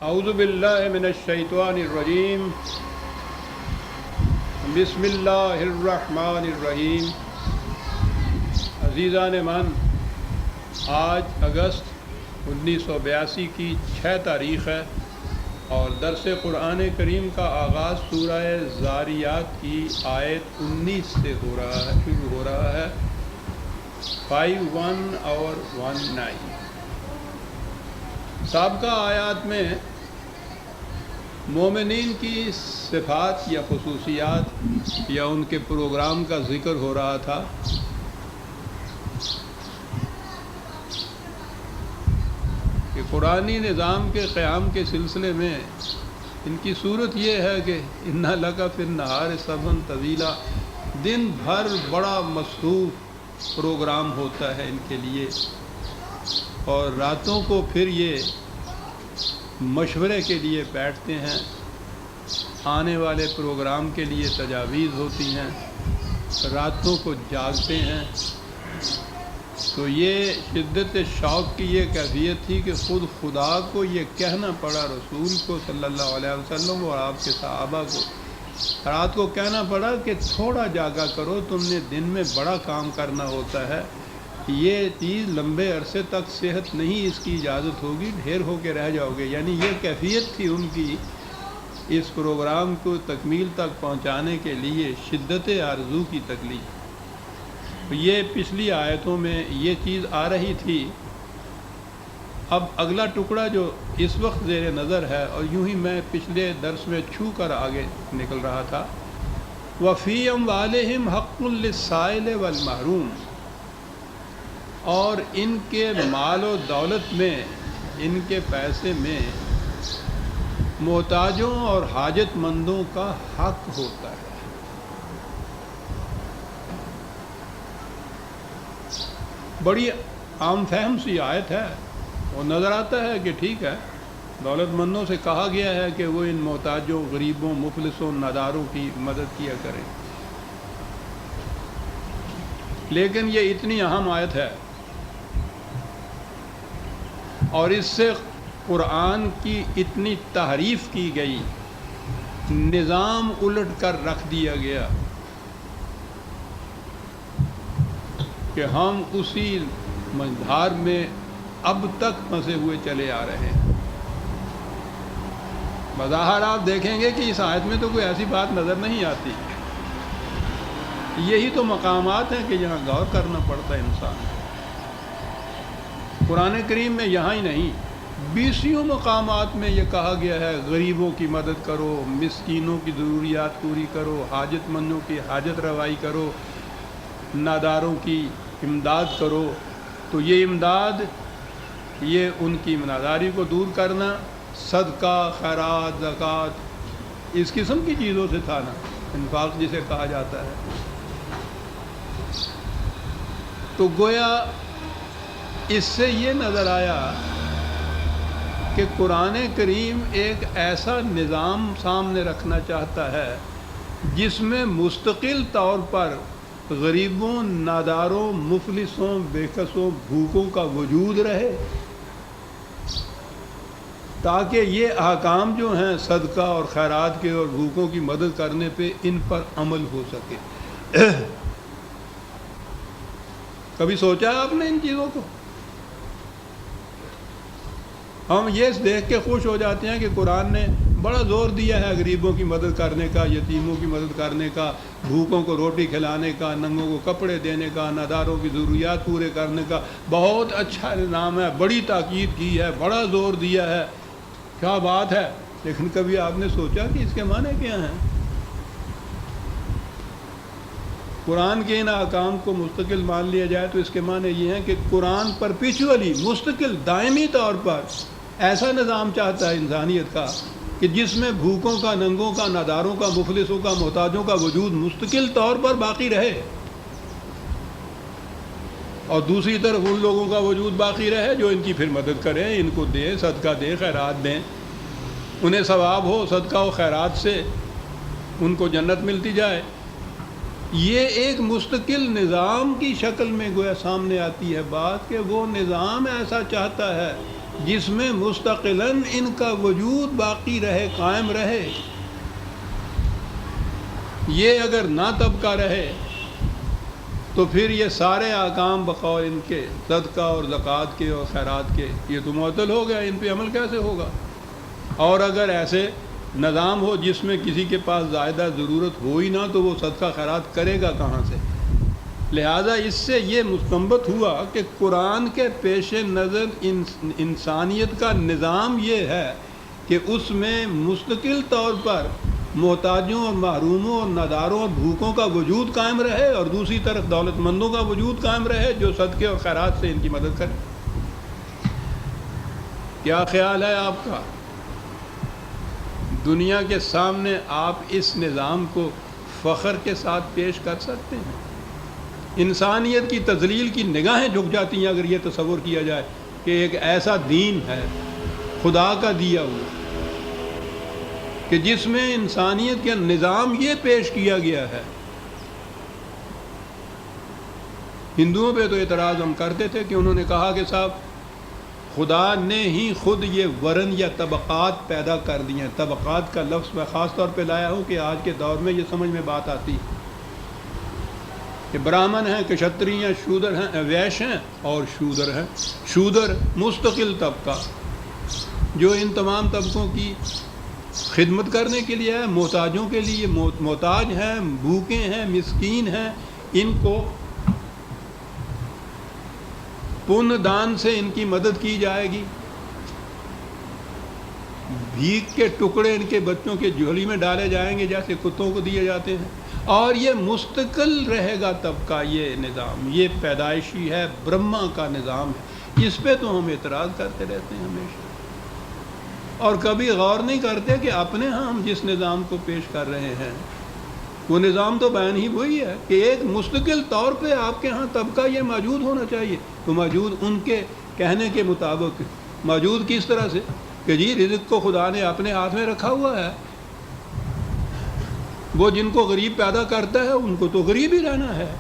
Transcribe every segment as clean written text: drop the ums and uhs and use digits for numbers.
اعوذ باللہ من الشیطان الرجیم، بسم اللہ الرحمن الرحیم۔ عزیزان من، آج اگست 1982 کی 6 تاریخ ہے اور درس قرآن کریم کا آغاز سورہ ذاریات کی آیت 19 سے شروع ہو رہا ہے، 51 اور 19۔ سابقہ آیات میں مومنین کی صفات یا خصوصیات یا ان کے پروگرام کا ذکر ہو رہا تھا۔ کہ قرآنی نظام کے قیام کے سلسلے میں ان کی صورت یہ ہے کہ اِنَّ لَكَ فِي النَّهَارِ سَبْحًا طَوِيلًا، دن بھر بڑا مصروف پروگرام ہوتا ہے ان کے لیے، اور راتوں کو پھر یہ مشورے کے لیے بیٹھتے ہیں، آنے والے پروگرام کے لیے تجاویز ہوتی ہیں، راتوں کو جاگتے ہیں۔ تو یہ شدت شوق کی یہ کیفیت تھی کہ خود خدا کو یہ کہنا پڑا، رسول کو صلی اللہ علیہ وسلم اور آپ کے صحابہ کو رات کو کہنا پڑا کہ تھوڑا جاگا کرو، تم نے دن میں بڑا کام کرنا ہوتا ہے، یہ چیز لمبے عرصے تک صحت نہیں، اس کی اجازت ہوگی، ڈھیر ہو کے رہ جاؤ گے۔ یعنی یہ کیفیت تھی ان کی اس پروگرام کو تکمیل تک پہنچانے کے لیے، شدت آرزو کی تکلیف۔ یہ پچھلی آیتوں میں یہ چیز آ رہی تھی۔ اب اگلا ٹکڑا جو اس وقت زیر نظر ہے، اور یوں ہی میں پچھلے درس میں چھو کر آگے نکل رہا تھا، وَفِي أَمْوَالِهِمْ حَقٌّ لِلسَّائِلِ وَالْمَحْرُومِ، اور ان کے مال و دولت میں، ان کے پیسے میں محتاجوں اور حاجت مندوں کا حق ہوتا ہے۔ بڑی عام فہم سی آیت ہے، وہ نظر آتا ہے کہ ٹھیک ہے، دولت مندوں سے کہا گیا ہے کہ وہ ان محتاجوں، غریبوں، مفلسوں، ناداروں کی مدد کیا کریں، لیکن یہ اتنی اہم آیت ہے اور اس سے قرآن کی اتنی تحریف کی گئی، نظام الٹ کر رکھ دیا گیا کہ ہم اسی مجھار میں اب تک پھنسے ہوئے چلے آ رہے ہیں۔ بظاہر آپ دیکھیں گے کہ اس آیت میں تو کوئی ایسی بات نظر نہیں آتی۔ یہی تو مقامات ہیں کہ جہاں غور کرنا پڑتا ہے انسان۔ قرآن کریم میں یہاں ہی نہیں، 20 مقامات میں یہ کہا گیا ہے غریبوں کی مدد کرو، مسکینوں کی ضروریات پوری کرو، حاجت مندوں کی حاجت روائی کرو، ناداروں کی امداد کرو۔ تو یہ امداد، یہ ان کی ناداری کو دور کرنا، صدقہ، خیرات، زکوٰۃ، اس قسم کی چیزوں سے تھا نا، انفاق جسے کہا جاتا ہے۔ تو گویا اس سے یہ نظر آیا کہ قرآن کریم ایک ایسا نظام سامنے رکھنا چاہتا ہے جس میں مستقل طور پر غریبوں، ناداروں، مفلسوں، بےکسوں، بھوکوں کا وجود رہے، تاکہ یہ احکام جو ہیں صدقہ اور خیرات کے اور بھوکوں کی مدد کرنے پہ ان پر عمل ہو سکے۔ کبھی سوچا آپ نے ان چیزوں کو؟ ہم یہ دیکھ کے خوش ہو جاتے ہیں کہ قرآن نے بڑا زور دیا ہے غریبوں کی مدد کرنے کا، یتیموں کی مدد کرنے کا، بھوکوں کو روٹی کھلانے کا، ننگوں کو کپڑے دینے کا، ناداروں کی ضروریات پورے کرنے کا۔ بہت اچھا نظام ہے، بڑی تاکید کی ہے، بڑا زور دیا ہے، کیا بات ہے۔ لیکن کبھی آپ نے سوچا کہ اس کے معنی کیا ہیں؟ قرآن کے ان احکام کو مستقل مان لیا جائے تو اس کے معنی یہ ہیں کہ قرآن پرپیچولی، مستقل، دائمی طور پر ایسا نظام چاہتا ہے انسانیت کا کہ جس میں بھوکوں کا، ننگوں کا، ناداروں کا، مفلسوں کا، محتاجوں کا وجود مستقل طور پر باقی رہے، اور دوسری طرف ان لوگوں کا وجود باقی رہے جو ان کی پھر مدد کریں، ان کو دیں، صدقہ دیں، خیرات دیں، انہیں ثواب ہو صدقہ و خیرات سے، ان کو جنت ملتی جائے۔ یہ ایک مستقل نظام کی شکل میں گویا سامنے آتی ہے بات کہ وہ نظام ایسا چاہتا ہے جس میں مستقلاً ان کا وجود باقی رہے، قائم رہے. یہ اگر نہ طبقہ رہے تو پھر یہ سارے احکام بقول ان کے صدقہ اور زکوٰۃ کے اور خیرات کے یہ تو معطل ہو گیا، ان پہ عمل کیسے ہوگا؟ اور اگر ایسے نظام ہو جس میں کسی کے پاس زائدہ ضرورت ہو ہی نہ تو وہ صدقہ خیرات کرے گا کہاں سے؟ لہٰذا اس سے یہ مستنبط ہوا کہ قرآن کے پیش نظر انسانیت کا نظام یہ ہے کہ اس میں مستقل طور پر محتاجوں اور محروموں اور ناداروں اور بھوکوں کا وجود قائم رہے، اور دوسری طرف دولت مندوں کا وجود قائم رہے جو صدقے اور خیرات سے ان کی مدد کرے. کیا خیال ہے آپ کا؟ دنیا کے سامنے آپ اس نظام کو فخر کے ساتھ پیش کر سکتے ہیں؟ انسانیت کی تذلیل کی نگاہیں جھک جاتی ہیں اگر یہ تصور کیا جائے کہ ایک ایسا دین ہے خدا کا دیا ہوا کہ جس میں انسانیت کا نظام یہ پیش کیا گیا ہے. ہندوؤں پہ تو اعتراض ہم کرتے تھے کہ انہوں نے کہا کہ صاحب خدا نے ہی خود یہ ورن یا طبقات پیدا کر دی ہیں. طبقات کا لفظ میں خاص طور پہ لایا ہوں کہ آج کے دور میں یہ سمجھ میں بات آتی کہ برہمن ہیں، کشتری ہیں، شودر ہیں، ویش ہیں اور شودر ہیں. شودر مستقل طبقہ جو ان تمام طبقوں کی خدمت کرنے کے لیے ہے، محتاجوں کے لیے محتاج ہیں، بھوکے ہیں، مسکین ہیں، ان کو پن دان سے ان کی مدد کی جائے گی. بھیک کے ٹکڑے ان کے بچوں کے جھولی میں ڈالے جائیں گے جیسے کتوں کو دیے جاتے ہیں، اور یہ مستقل رہے گا طبقہ. یہ نظام یہ پیدائشی ہے، برہما کا نظام ہے. اس پہ تو ہم اعتراض کرتے رہتے ہیں ہمیشہ، اور کبھی غور نہیں کرتے کہ اپنے ہاں ہم جس نظام کو پیش کر رہے ہیں وہ نظام تو بیان ہی وہی ہے کہ ایک مستقل طور پہ آپ کے ہاں طبقہ یہ موجود ہونا چاہیے. تو موجود ان کے کہنے کے مطابق موجود کس طرح سے کہ جی رزق کو خدا نے اپنے ہاتھ میں رکھا ہوا ہے. وہ جن کو غریب پیدا کرتا ہے ان کو تو غریب ہی رہنا ہے،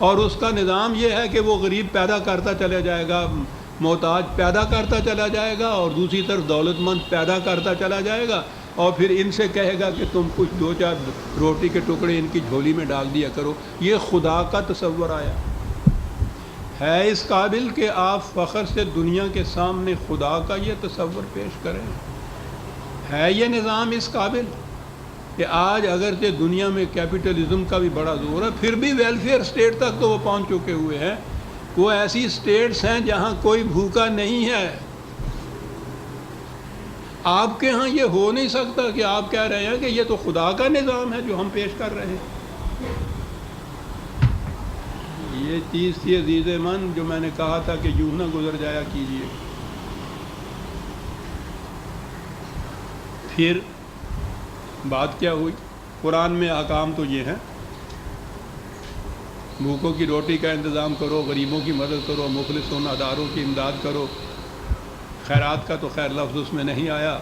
اور اس کا نظام یہ ہے کہ وہ غریب پیدا کرتا چلا جائے گا، محتاج پیدا کرتا چلا جائے گا، اور دوسری طرف دولت مند پیدا کرتا چلا جائے گا، اور پھر ان سے کہے گا کہ تم کچھ دو چار روٹی کے ٹکڑے ان کی جھولی میں ڈال دیا کرو. یہ خدا کا تصور آیا ہے اس قابل کہ آپ فخر سے دنیا کے سامنے خدا کا یہ تصور پیش کریں؟ ہے یہ نظام اس قابل کہ آج اگرچہ دنیا میں کیپٹلزم کا بھی بڑا زور ہے پھر بھی ویلفیئر اسٹیٹ تک تو وہ پہنچ چکے ہوئے ہیں. وہ ایسی اسٹیٹس ہیں جہاں کوئی بھوکا نہیں ہے. آپ کے ہاں یہ ہو نہیں سکتا کہ آپ کہہ رہے ہیں کہ یہ تو خدا کا نظام ہے جو ہم پیش کر رہے ہیں. یہ چیز تھی عزیز من جو میں نے کہا تھا کہ یوں نہ گزر جایا کیجیے. پھر بات کیا ہوئی؟ قرآن میں احکام تو یہ ہیں، بھوکوں کی روٹی کا انتظام کرو، غریبوں کی مدد کرو، مخلص و ناداروں کی امداد کرو. خیرات کا تو خیر لفظ اس میں نہیں آیا،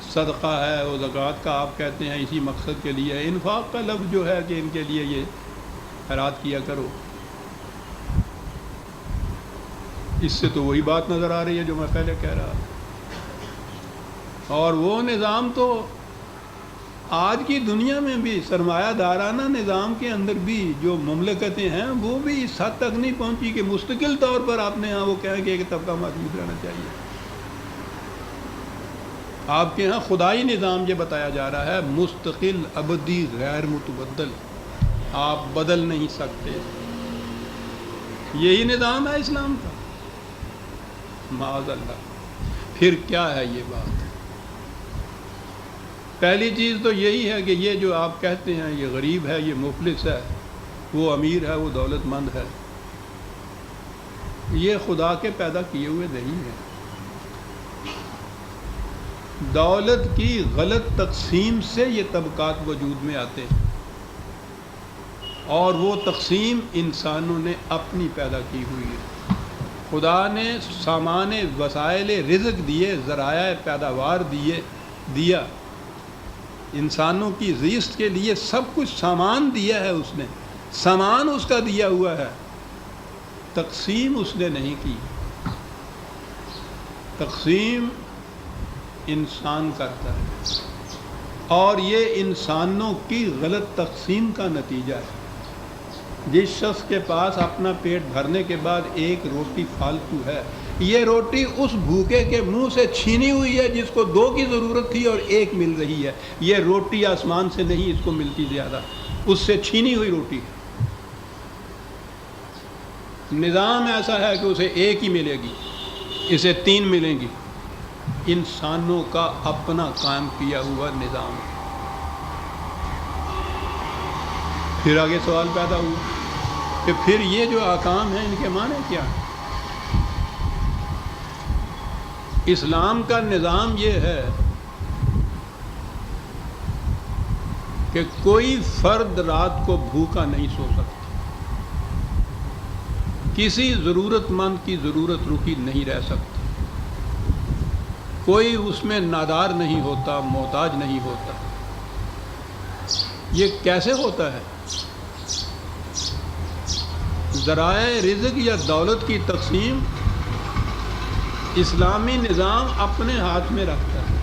صدقہ ہے وہ زکوٰۃ کا آپ کہتے ہیں اسی مقصد کے لیے. انفاق کا لفظ جو ہے کہ ان کے لیے یہ خیرات کیا کرو. اس سے تو وہی بات نظر آ رہی ہے جو میں پہلے کہہ رہا تھا. اور وہ نظام تو آج کی دنیا میں بھی سرمایہ دارانہ نظام کے اندر بھی جو مملکتیں ہیں وہ بھی اس حد تک نہیں پہنچی کہ مستقل طور پر آپ نے ہاں وہ کہیں کہ ایک طبقہ موجود رہنا چاہیے. آپ کے ہاں خدائی نظام یہ بتایا جا رہا ہے مستقل، ابدی، غیر متبدل، آپ بدل نہیں سکتے. یہی نظام ہے اسلام کا. معاذ اللہ. پھر کیا ہے یہ بات؟ پہلی چیز تو یہی ہے کہ یہ جو آپ کہتے ہیں یہ غریب ہے، یہ مفلس ہے، وہ امیر ہے، وہ دولت مند ہے، یہ خدا کے پیدا کیے ہوئے نہیں ہیں. دولت کی غلط تقسیم سے یہ طبقات وجود میں آتے ہیں، اور وہ تقسیم انسانوں نے اپنی پیدا کی ہوئی ہے. خدا نے سامان وسائل رزق دیے، ذرائع پیداوار دیا انسانوں کی زیست کے لیے، سب کچھ سامان دیا ہے. اس نے سامان اس کا دیا ہوا ہے، تقسیم اس نے نہیں کی. تقسیم انسان کرتا ہے، اور یہ انسانوں کی غلط تقسیم کا نتیجہ ہے۔ جس شخص کے پاس اپنا پیٹ بھرنے کے بعد ایک روٹی فالتو ہے، یہ روٹی اس بھوکے کے منہ سے چھینی ہوئی ہے جس کو 2 کی ضرورت تھی اور 1 مل رہی ہے۔ یہ روٹی آسمان سے نہیں اس کو ملتی زیادہ، اس سے چھینی ہوئی روٹی ہے۔ نظام ایسا ہے کہ اسے 1 ہی ملے گی، اسے 3 ملیں گی۔ انسانوں کا اپنا قائم کیا ہوا نظام ہے۔ پھر آگے سوال پیدا ہوا کہ پھر یہ جو احکام ہیں ان کے معنی کیا ہیں؟ اسلام کا نظام یہ ہے کہ کوئی فرد رات کو بھوکا نہیں سو سکتا، کسی ضرورت مند کی ضرورت رکی نہیں رہ سکتا، کوئی اس میں نادار نہیں ہوتا، محتاج نہیں ہوتا۔ یہ کیسے ہوتا ہے؟ ذرائع رزق یا دولت کی تقسیم اسلامی نظام اپنے ہاتھ میں رکھتا ہے،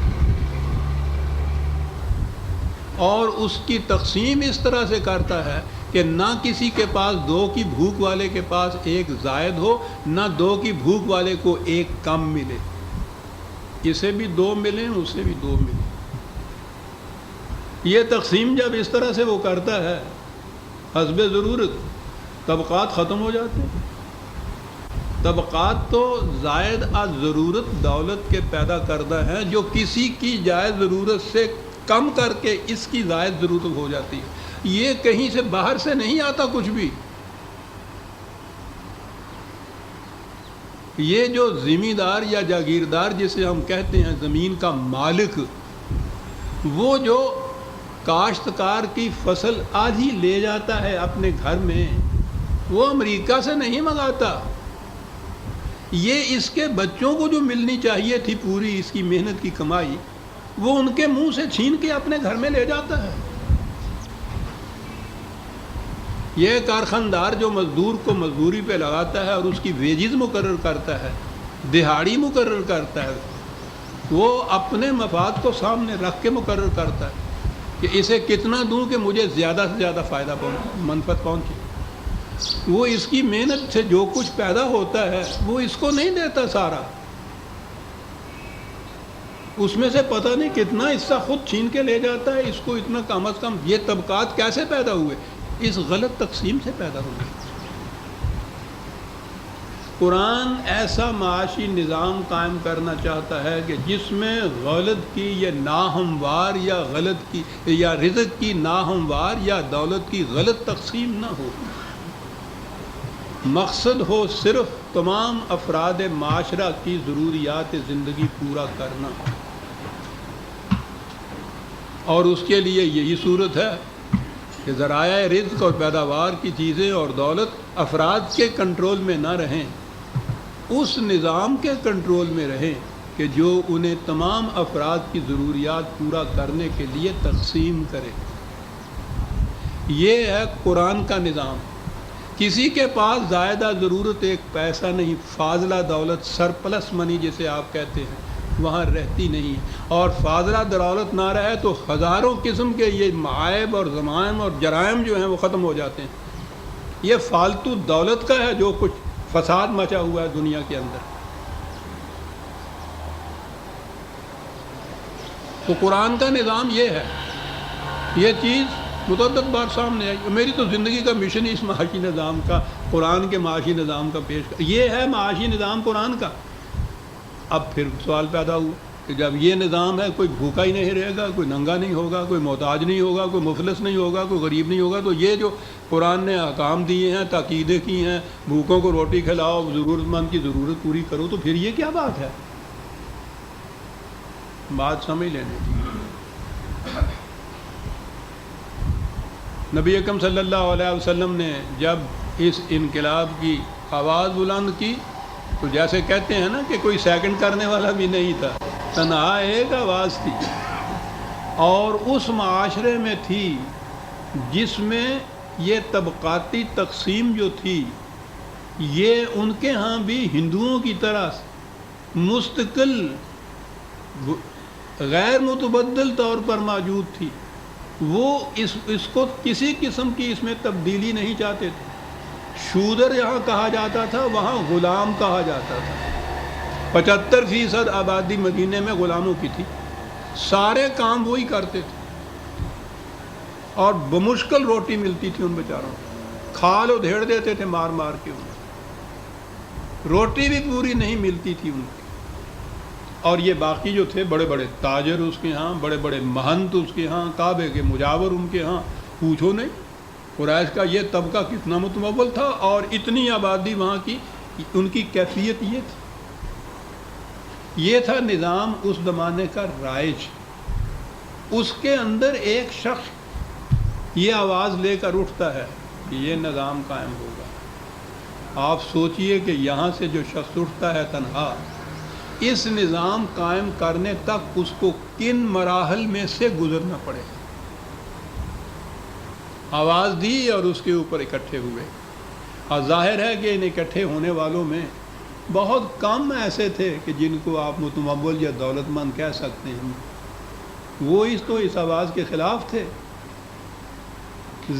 اور اس کی تقسیم اس طرح سے کرتا ہے کہ نہ کسی کے پاس 2 کی بھوک والے کے پاس 1 زائد ہو، نہ 2 کی بھوک والے کو 1 کم ملے، اسے بھی 2 ملیں اسے بھی 2 ملیں۔ یہ تقسیم جب اس طرح سے وہ کرتا ہے حسب ضرورت، طبقات ختم ہو جاتے ہیں۔ طبقات تو زائد از ضرورت دولت کے پیدا کردہ ہیں، جو کسی کی جائز ضرورت سے کم کر کے اس کی زائد ضرورت ہو جاتی ہے۔ یہ کہیں سے باہر سے نہیں آتا کچھ بھی۔ یہ جو زمیندار یا جاگیردار جسے ہم کہتے ہیں، زمین کا مالک، وہ جو کاشتکار کی فصل آدھی لے جاتا ہے اپنے گھر میں، وہ امریکہ سے نہیں منگاتا، یہ اس کے بچوں کو جو ملنی چاہیے تھی پوری اس کی محنت کی کمائی، وہ ان کے منہ سے چھین کے اپنے گھر میں لے جاتا ہے۔ یہ کارخاندار جو مزدور کو مزدوری پہ لگاتا ہے اور اس کی ویجز مقرر کرتا ہے، دہاڑی مقرر کرتا ہے، وہ اپنے مفاد کو سامنے رکھ کے مقرر کرتا ہے کہ اسے کتنا دوں کہ مجھے زیادہ سے زیادہ فائدہ منفعت پہنچے۔ وہ اس کی محنت سے جو کچھ پیدا ہوتا ہے وہ اس کو نہیں دیتا سارا، اس میں سے پتہ نہیں کتنا حصہ خود چھین کے لے جاتا ہے، اس کو اتنا کم از کم۔ یہ طبقات کیسے پیدا ہوئے؟ اس غلط تقسیم سے پیدا ہوئے۔ قرآن ایسا معاشی نظام قائم کرنا چاہتا ہے کہ جس میں غلط کی یہ ناہموار یا غلط کی یا رزق کی ناہموار یا دولت کی غلط تقسیم نہ ہو۔ مقصد ہو صرف تمام افراد معاشرہ کی ضروریات زندگی پورا کرنا، اور اس کے لیے یہی صورت ہے کہ ذرائع رزق اور پیداوار کی چیزیں اور دولت افراد کے کنٹرول میں نہ رہیں، اس نظام کے کنٹرول میں رہیں کہ جو انہیں تمام افراد کی ضروریات پورا کرنے کے لیے تقسیم کرے۔ یہ ہے قرآن کا نظام۔ کسی کے پاس زائدہ ضرورت 1 پیسہ نہیں، فاضلہ دولت، سرپلس منی جسے آپ کہتے ہیں، وہاں رہتی نہیں، اور فاضلہ دولت نہ رہے تو ہزاروں قسم کے یہ معائب اور ضمائم اور جرائم جو ہیں وہ ختم ہو جاتے ہیں۔ یہ فالتو دولت کا ہے جو کچھ فساد مچا ہوا ہے دنیا کے اندر۔ تو قرآن کا نظام یہ ہے، یہ چیز متعدد بار سامنے آئی۔ میری تو زندگی کا مشن ہی اس معاشی نظام کا، قرآن کے معاشی نظام کا پیش کر، یہ ہے معاشی نظام قرآن کا۔ اب پھر سوال پیدا ہوا کہ جب یہ نظام ہے، کوئی بھوکا ہی نہیں رہے گا، کوئی ننگا نہیں ہوگا، کوئی محتاج نہیں ہوگا، کوئی مفلس نہیں ہوگا، کوئی غریب نہیں ہوگا، تو یہ جو قرآن نے احکام دیے ہیں، تاکیدیں کی ہیں، بھوکوں کو روٹی کھلاؤ، ضرورت مند کی ضرورت پوری کرو، تو پھر یہ کیا بات ہے؟ بات سمجھ لینے کی۔ نبی اکرم صلی اللہ علیہ وسلم نے جب اس انقلاب کی آواز بلند کی تو جیسے کہتے ہیں نا کہ کوئی سیکنڈ کرنے والا بھی نہیں تھا، تنہا ایک آواز تھی، اور اس معاشرے میں تھی جس میں یہ طبقاتی تقسیم جو تھی، یہ ان کے ہاں بھی ہندوؤں کی طرح مستقل غیر متبدل طور پر موجود تھی، وہ اس کو کسی قسم کی اس میں تبدیلی نہیں چاہتے تھے۔ شودر یہاں کہا جاتا تھا، وہاں غلام کہا جاتا تھا۔ 75% آبادی مدینے میں غلاموں کی تھی، سارے کام وہی کرتے تھے، اور بمشکل روٹی ملتی تھی ان بیچاروں کو، کھال ادھیڑ دیتے تھے مار مار کے انہیں، روٹی بھی پوری نہیں ملتی تھی ان کی۔ اور یہ باقی جو تھے بڑے بڑے تاجر اس کے ہاں، بڑے بڑے مہنت اس کے ہاں، کعبے کے مجاور ان کے ہاں، پوچھو نہیں قریش کا یہ طبقہ کتنا متمول تھا، اور اتنی آبادی وہاں کی، ان کی کیفیت یہ تھی۔ یہ تھا نظام اس زمانے کا رائج۔ اس کے اندر ایک شخص یہ آواز لے کر اٹھتا ہے کہ یہ نظام قائم ہوگا۔ آپ سوچئے کہ یہاں سے جو شخص اٹھتا ہے تنہا، اس نظام قائم کرنے تک اس کو کن مراحل میں سے گزرنا پڑے۔ آواز دی اور اس کے اوپر اکٹھے ہوئے، اور ظاہر ہے کہ ان اکٹھے ہونے والوں میں بہت کم ایسے تھے کہ جن کو آپ متمول یا دولت مند کہہ سکتے ہیں۔ وہ اس آواز کے خلاف تھے۔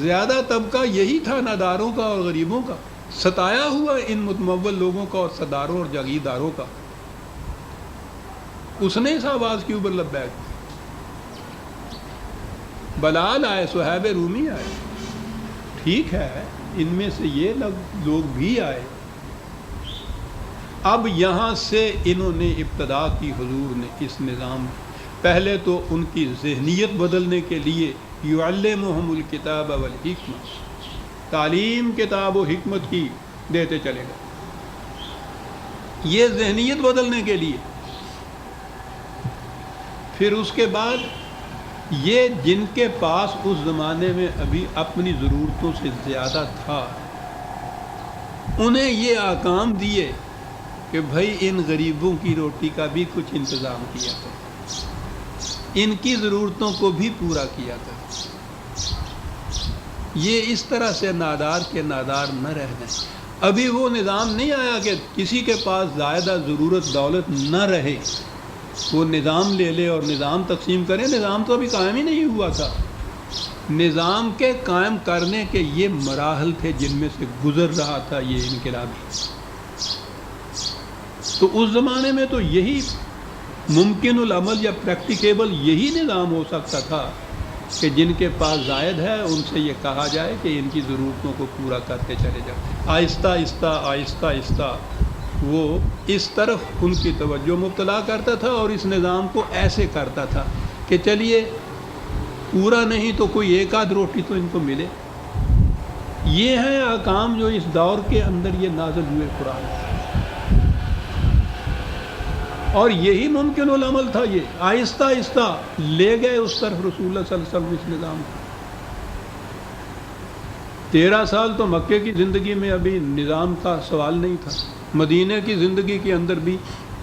زیادہ طبقہ یہی تھا ناداروں کا اور غریبوں کا، ستایا ہوا ان متمول لوگوں کا اور سرداروں اور جاگیرداروں کا۔ اس نے اس آواز کے اوپر لبیک کی۔ بلال آئے، صہیب رومی آئے، ٹھیک ہے، ان میں سے یہ لوگ بھی آئے۔ اب یہاں سے انہوں نے ابتدا کی، حضور نے اس نظام پہلے تو ان کی ذہنیت بدلنے کے لیے یعلمہم الکتاب والحکمہ، تعلیم کتاب و حکمت کی دیتے چلے گئے، یہ ذہنیت بدلنے کے لیے۔ پھر اس کے بعد یہ جن کے پاس اس زمانے میں ابھی اپنی ضرورتوں سے زیادہ تھا، انہیں یہ احکام دیے کہ بھائی ان غریبوں کی روٹی کا بھی کچھ انتظام کیا کرو، ان کی ضرورتوں کو بھی پورا کیا کرو۔ یہ اس طرح سے نادار کے نادار نہ رہ جائیں۔ ابھی وہ نظام نہیں آیا کہ کسی کے پاس زائدہ ضرورت دولت نہ رہے، وہ نظام لے لے اور نظام تقسیم کرے۔ نظام تو ابھی قائم ہی نہیں ہوا تھا۔ نظام کے قائم کرنے کے یہ مراحل تھے جن میں سے گزر رہا تھا یہ انقلابی۔ تو اس زمانے میں تو یہی ممکن العمل یا پریکٹیکیبل یہی نظام ہو سکتا تھا کہ جن کے پاس زائد ہے ان سے یہ کہا جائے کہ ان کی ضرورتوں کو پورا کرتے چلے جائیں۔ آہستہ آہستہ وہ اس طرف ان کی توجہ مبتلا کرتا تھا، اور اس نظام کو ایسے کرتا تھا کہ چلیے پورا نہیں تو کوئی ایک آدھ روٹی تو ان کو ملے۔ یہ ہیں احکام جو اس دور کے اندر یہ نازل ہوئے قرآن، اور یہی ممکن العمل تھا۔ یہ آہستہ آہستہ لے گئے اس طرف رسول اللہ صلی اللہ علیہ وسلم اس نظام کو۔ 13 سال تو مکے کی زندگی میں ابھی نظام کا سوال نہیں تھا۔ مدینہ کی زندگی کے اندر بھی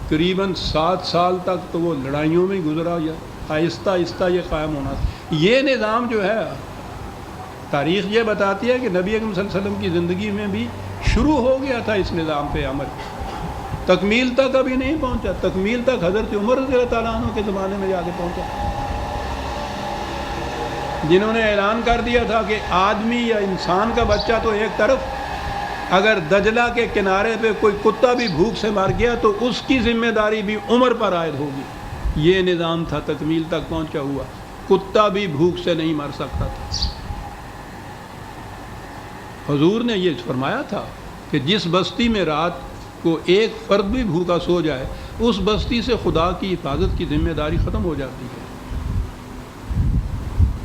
قریباً 7 سال تک تو وہ لڑائیوں میں گزرا، یا آہستہ آہستہ یہ قائم ہونا تھا۔ یہ نظام جو ہے، تاریخ یہ بتاتی ہے کہ نبی اکرم صلی اللہ علیہ وسلم کی زندگی میں بھی شروع ہو گیا تھا اس نظام پہ عمل، تکمیل تک ابھی نہیں پہنچا۔ تکمیل تک حضرت عمر رضی اللہ تعالیٰ عنہ کے زمانے میں جا کے پہنچا، جنہوں نے اعلان کر دیا تھا کہ آدمی یا انسان کا بچہ تو ایک طرف، اگر دجلہ کے کنارے پہ کوئی کتا بھی بھوک سے مر گیا تو اس کی ذمہ داری بھی عمر پر عائد ہوگی۔ یہ نظام تھا تکمیل تک پہنچا ہوا، کتا بھی بھوک سے نہیں مر سکتا تھا۔ حضور نے یہ فرمایا تھا کہ جس بستی میں رات کو ایک فرد بھی بھوکا سو جائے، اس بستی سے خدا کی حفاظت کی ذمہ داری ختم ہو جاتی ہے۔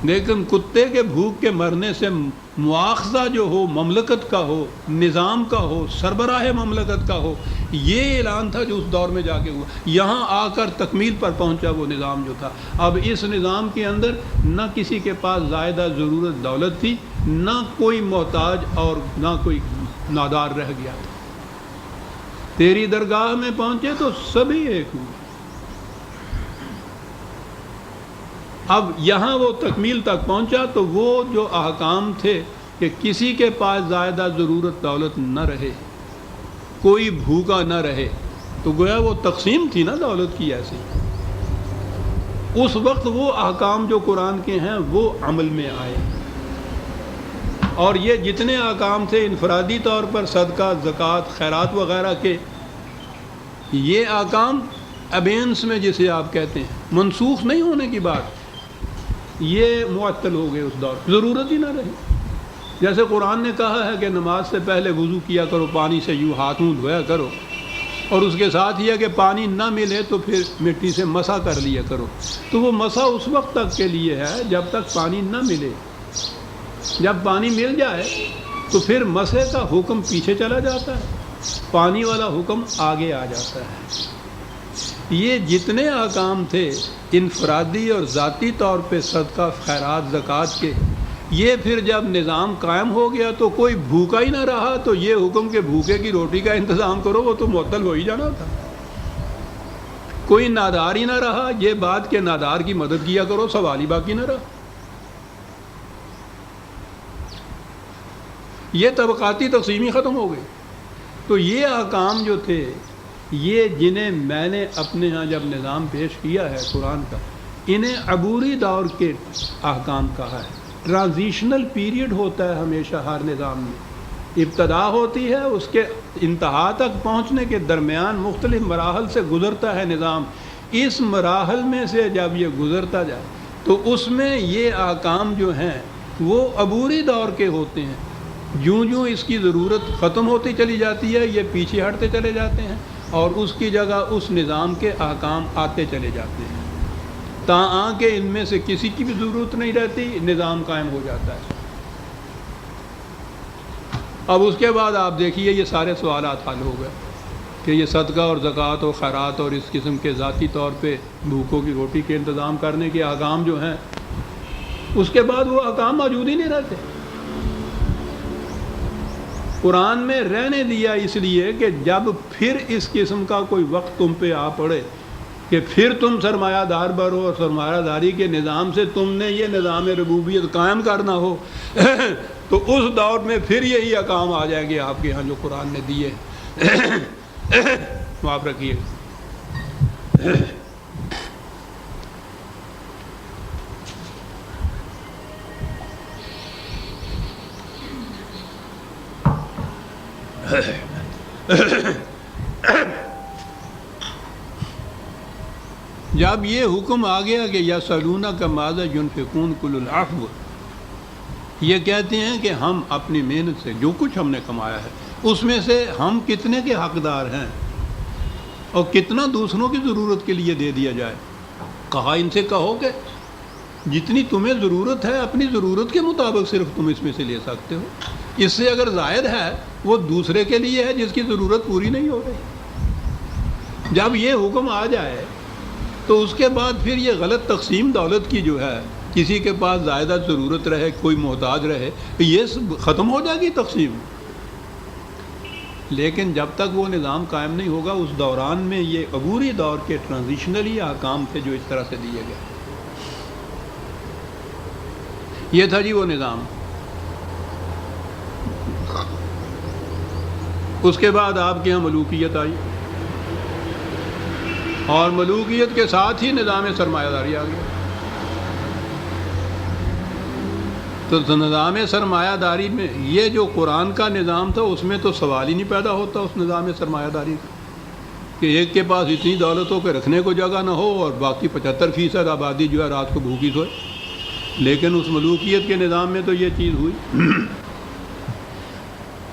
لیکن کتے کے بھوک کے مرنے سے مواخذہ جو ہو، مملکت کا ہو، نظام کا ہو، سربراہ مملکت کا ہو، یہ اعلان تھا جو اس دور میں جا کے ہوا۔ یہاں آ کر تکمیل پر پہنچا وہ نظام جو تھا۔ اب اس نظام کے اندر نہ کسی کے پاس زائدہ ضرورت دولت تھی، نہ کوئی محتاج اور نہ کوئی نادار رہ گیا تھا۔ تیری درگاہ میں پہنچے تو سبھی ایک ہوئے۔ اب یہاں وہ تکمیل تک پہنچا تو وہ جو احکام تھے کہ کسی کے پاس زائدہ ضرورت دولت نہ رہے، کوئی بھوکا نہ رہے، تو گویا وہ تقسیم تھی نا دولت کی ایسی. اس وقت وہ احکام جو قرآن کے ہیں وہ عمل میں آئے. اور یہ جتنے احکام تھے انفرادی طور پر صدقہ، زکوٰۃ، خیرات وغیرہ کے، یہ احکام ابینس میں جسے آپ کہتے ہیں منسوخ نہیں ہونے کی بات، یہ معطل ہو گئے. اس دور ضرورت ہی نہ رہی. جیسے قرآن نے کہا ہے کہ نماز سے پہلے وضو کیا کرو، پانی سے یوں ہاتھ منہ دھویا کرو، اور اس کے ساتھ یہ کہ پانی نہ ملے تو پھر مٹی سے مسح کر لیا کرو. تو وہ مسح اس وقت تک کے لیے ہے جب تک پانی نہ ملے. جب پانی مل جائے تو پھر مسح کا حکم پیچھے چلا جاتا ہے، پانی والا حکم آگے آ جاتا ہے. یہ جتنے احکام تھے انفرادی اور ذاتی طور پہ صدقہ، خیرات، زکوٰۃ کے، یہ پھر جب نظام قائم ہو گیا تو کوئی بھوکا ہی نہ رہا، تو یہ حکم کہ بھوکے کی روٹی کا انتظام کرو وہ تو معطل ہو ہی جانا تھا. کوئی نادار ہی نہ رہا، یہ بات کہ نادار کی مدد کیا کرو سوال ہی باقی نہ رہا. یہ طبقاتی تقسیم ہی ختم ہو گئی. تو یہ احکام جو تھے، یہ جنہیں میں نے اپنے ہاں جب نظام پیش کیا ہے قرآن کا، انہیں عبوری دور کے احکام کہا ہے. ٹرانزیشنل پیریڈ ہوتا ہے ہمیشہ ہر نظام میں. ابتدا ہوتی ہے، اس کے انتہا تک پہنچنے کے درمیان مختلف مراحل سے گزرتا ہے نظام. اس مراحل میں سے جب یہ گزرتا جائے تو اس میں یہ احکام جو ہیں وہ عبوری دور کے ہوتے ہیں. جوں جوں اس کی ضرورت ختم ہوتی چلی جاتی ہے یہ پیچھے ہٹتے چلے جاتے ہیں، اور اس کی جگہ اس نظام کے احکام آتے چلے جاتے ہیں، تاں کہ ان میں سے کسی کی بھی ضرورت نہیں رہتی، نظام قائم ہو جاتا ہے. اب اس کے بعد آپ دیکھیے یہ سارے سوالات حل ہو گئے کہ یہ صدقہ اور زکوٰۃ اور خیرات اور اس قسم کے ذاتی طور پہ بھوکوں کی روٹی کے انتظام کرنے کے احکام جو ہیں، اس کے بعد وہ احکام موجود ہی نہیں رہتے. قرآن میں رہنے دیا اس لیے کہ جب پھر اس قسم کا کوئی وقت تم پہ آ پڑے کہ پھر تم سرمایہ دار بنو اور سرمایہ داری کے نظام سے تم نے یہ نظام ربوبیت قائم کرنا ہو تو اس دور میں پھر یہی احکام آ جائیں گے آپ کے ہاں جو قرآن نے دیے. معاف رکھیے. جب یہ حکم آ گیا کہ یسألونک ماذا ينفقون قل العفو، یہ کہتے ہیں کہ ہم اپنی محنت سے جو کچھ ہم نے کمایا ہے اس میں سے ہم کتنے کے حقدار ہیں اور کتنا دوسروں کی ضرورت کے لیے دے دیا جائے. کہا ان سے کہو کہ جتنی تمہیں ضرورت ہے اپنی ضرورت کے مطابق صرف تم اس میں سے لے سکتے ہو، اس سے اگر زائد ہے وہ دوسرے کے لیے ہے جس کی ضرورت پوری نہیں ہو رہی. جب یہ حکم آ جائے تو اس کے بعد پھر یہ غلط تقسیم دولت کی جو ہے، کسی کے پاس زائدہ ضرورت رہے کوئی محتاج رہے، یہ سب ختم ہو جائے گی تقسیم. لیکن جب تک وہ نظام قائم نہیں ہوگا اس دوران میں یہ عبوری دور کے ٹرانزیشنلی احکام تھے جو اس طرح سے دیے گئے. یہ تھا جی وہ نظام. اس کے بعد آپ کے یہاں ملوکیت آئی، اور ملوکیت کے ساتھ ہی نظام سرمایہ داری آ گیا. تو نظام سرمایہ داری میں یہ جو قرآن کا نظام تھا اس میں تو سوال ہی نہیں پیدا ہوتا اس نظام سرمایہ داری کا کہ ایک کے پاس اتنی دولت ہو کہ رکھنے کو جگہ نہ ہو اور باقی 75% آبادی جو ہے رات کو بھوکی سوئے. لیکن اس ملوکیت کے نظام میں تو یہ چیز ہوئی.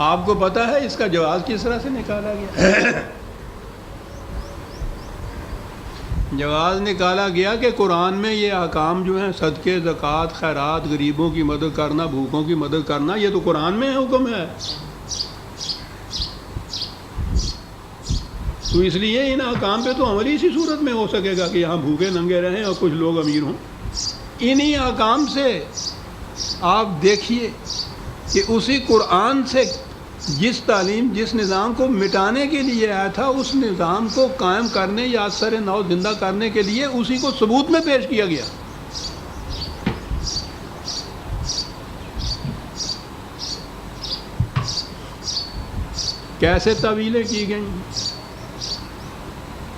آپ کو پتہ ہے اس کا جواز کس طرح سے نکالا گیا؟ جواز نکالا گیا کہ قرآن میں یہ احکام جو ہیں صدقے، زکوٰۃ، خیرات، غریبوں کی مدد کرنا، بھوکوں کی مدد کرنا، یہ تو قرآن میں حکم ہے. تو اس لیے ان احکام پہ تو عمل اسی صورت میں ہو سکے گا کہ یہاں بھوکے ننگے رہیں اور کچھ لوگ امیر ہوں. انہی احکام سے آپ دیکھیے کہ اسی قرآن سے جس تعلیم جس نظام کو مٹانے کے لیے آیا تھا اس نظام کو قائم کرنے یا اثر نو زندہ کرنے کے لیے اسی کو ثبوت میں پیش کیا گیا. کیسے تعویلیں کی گئیں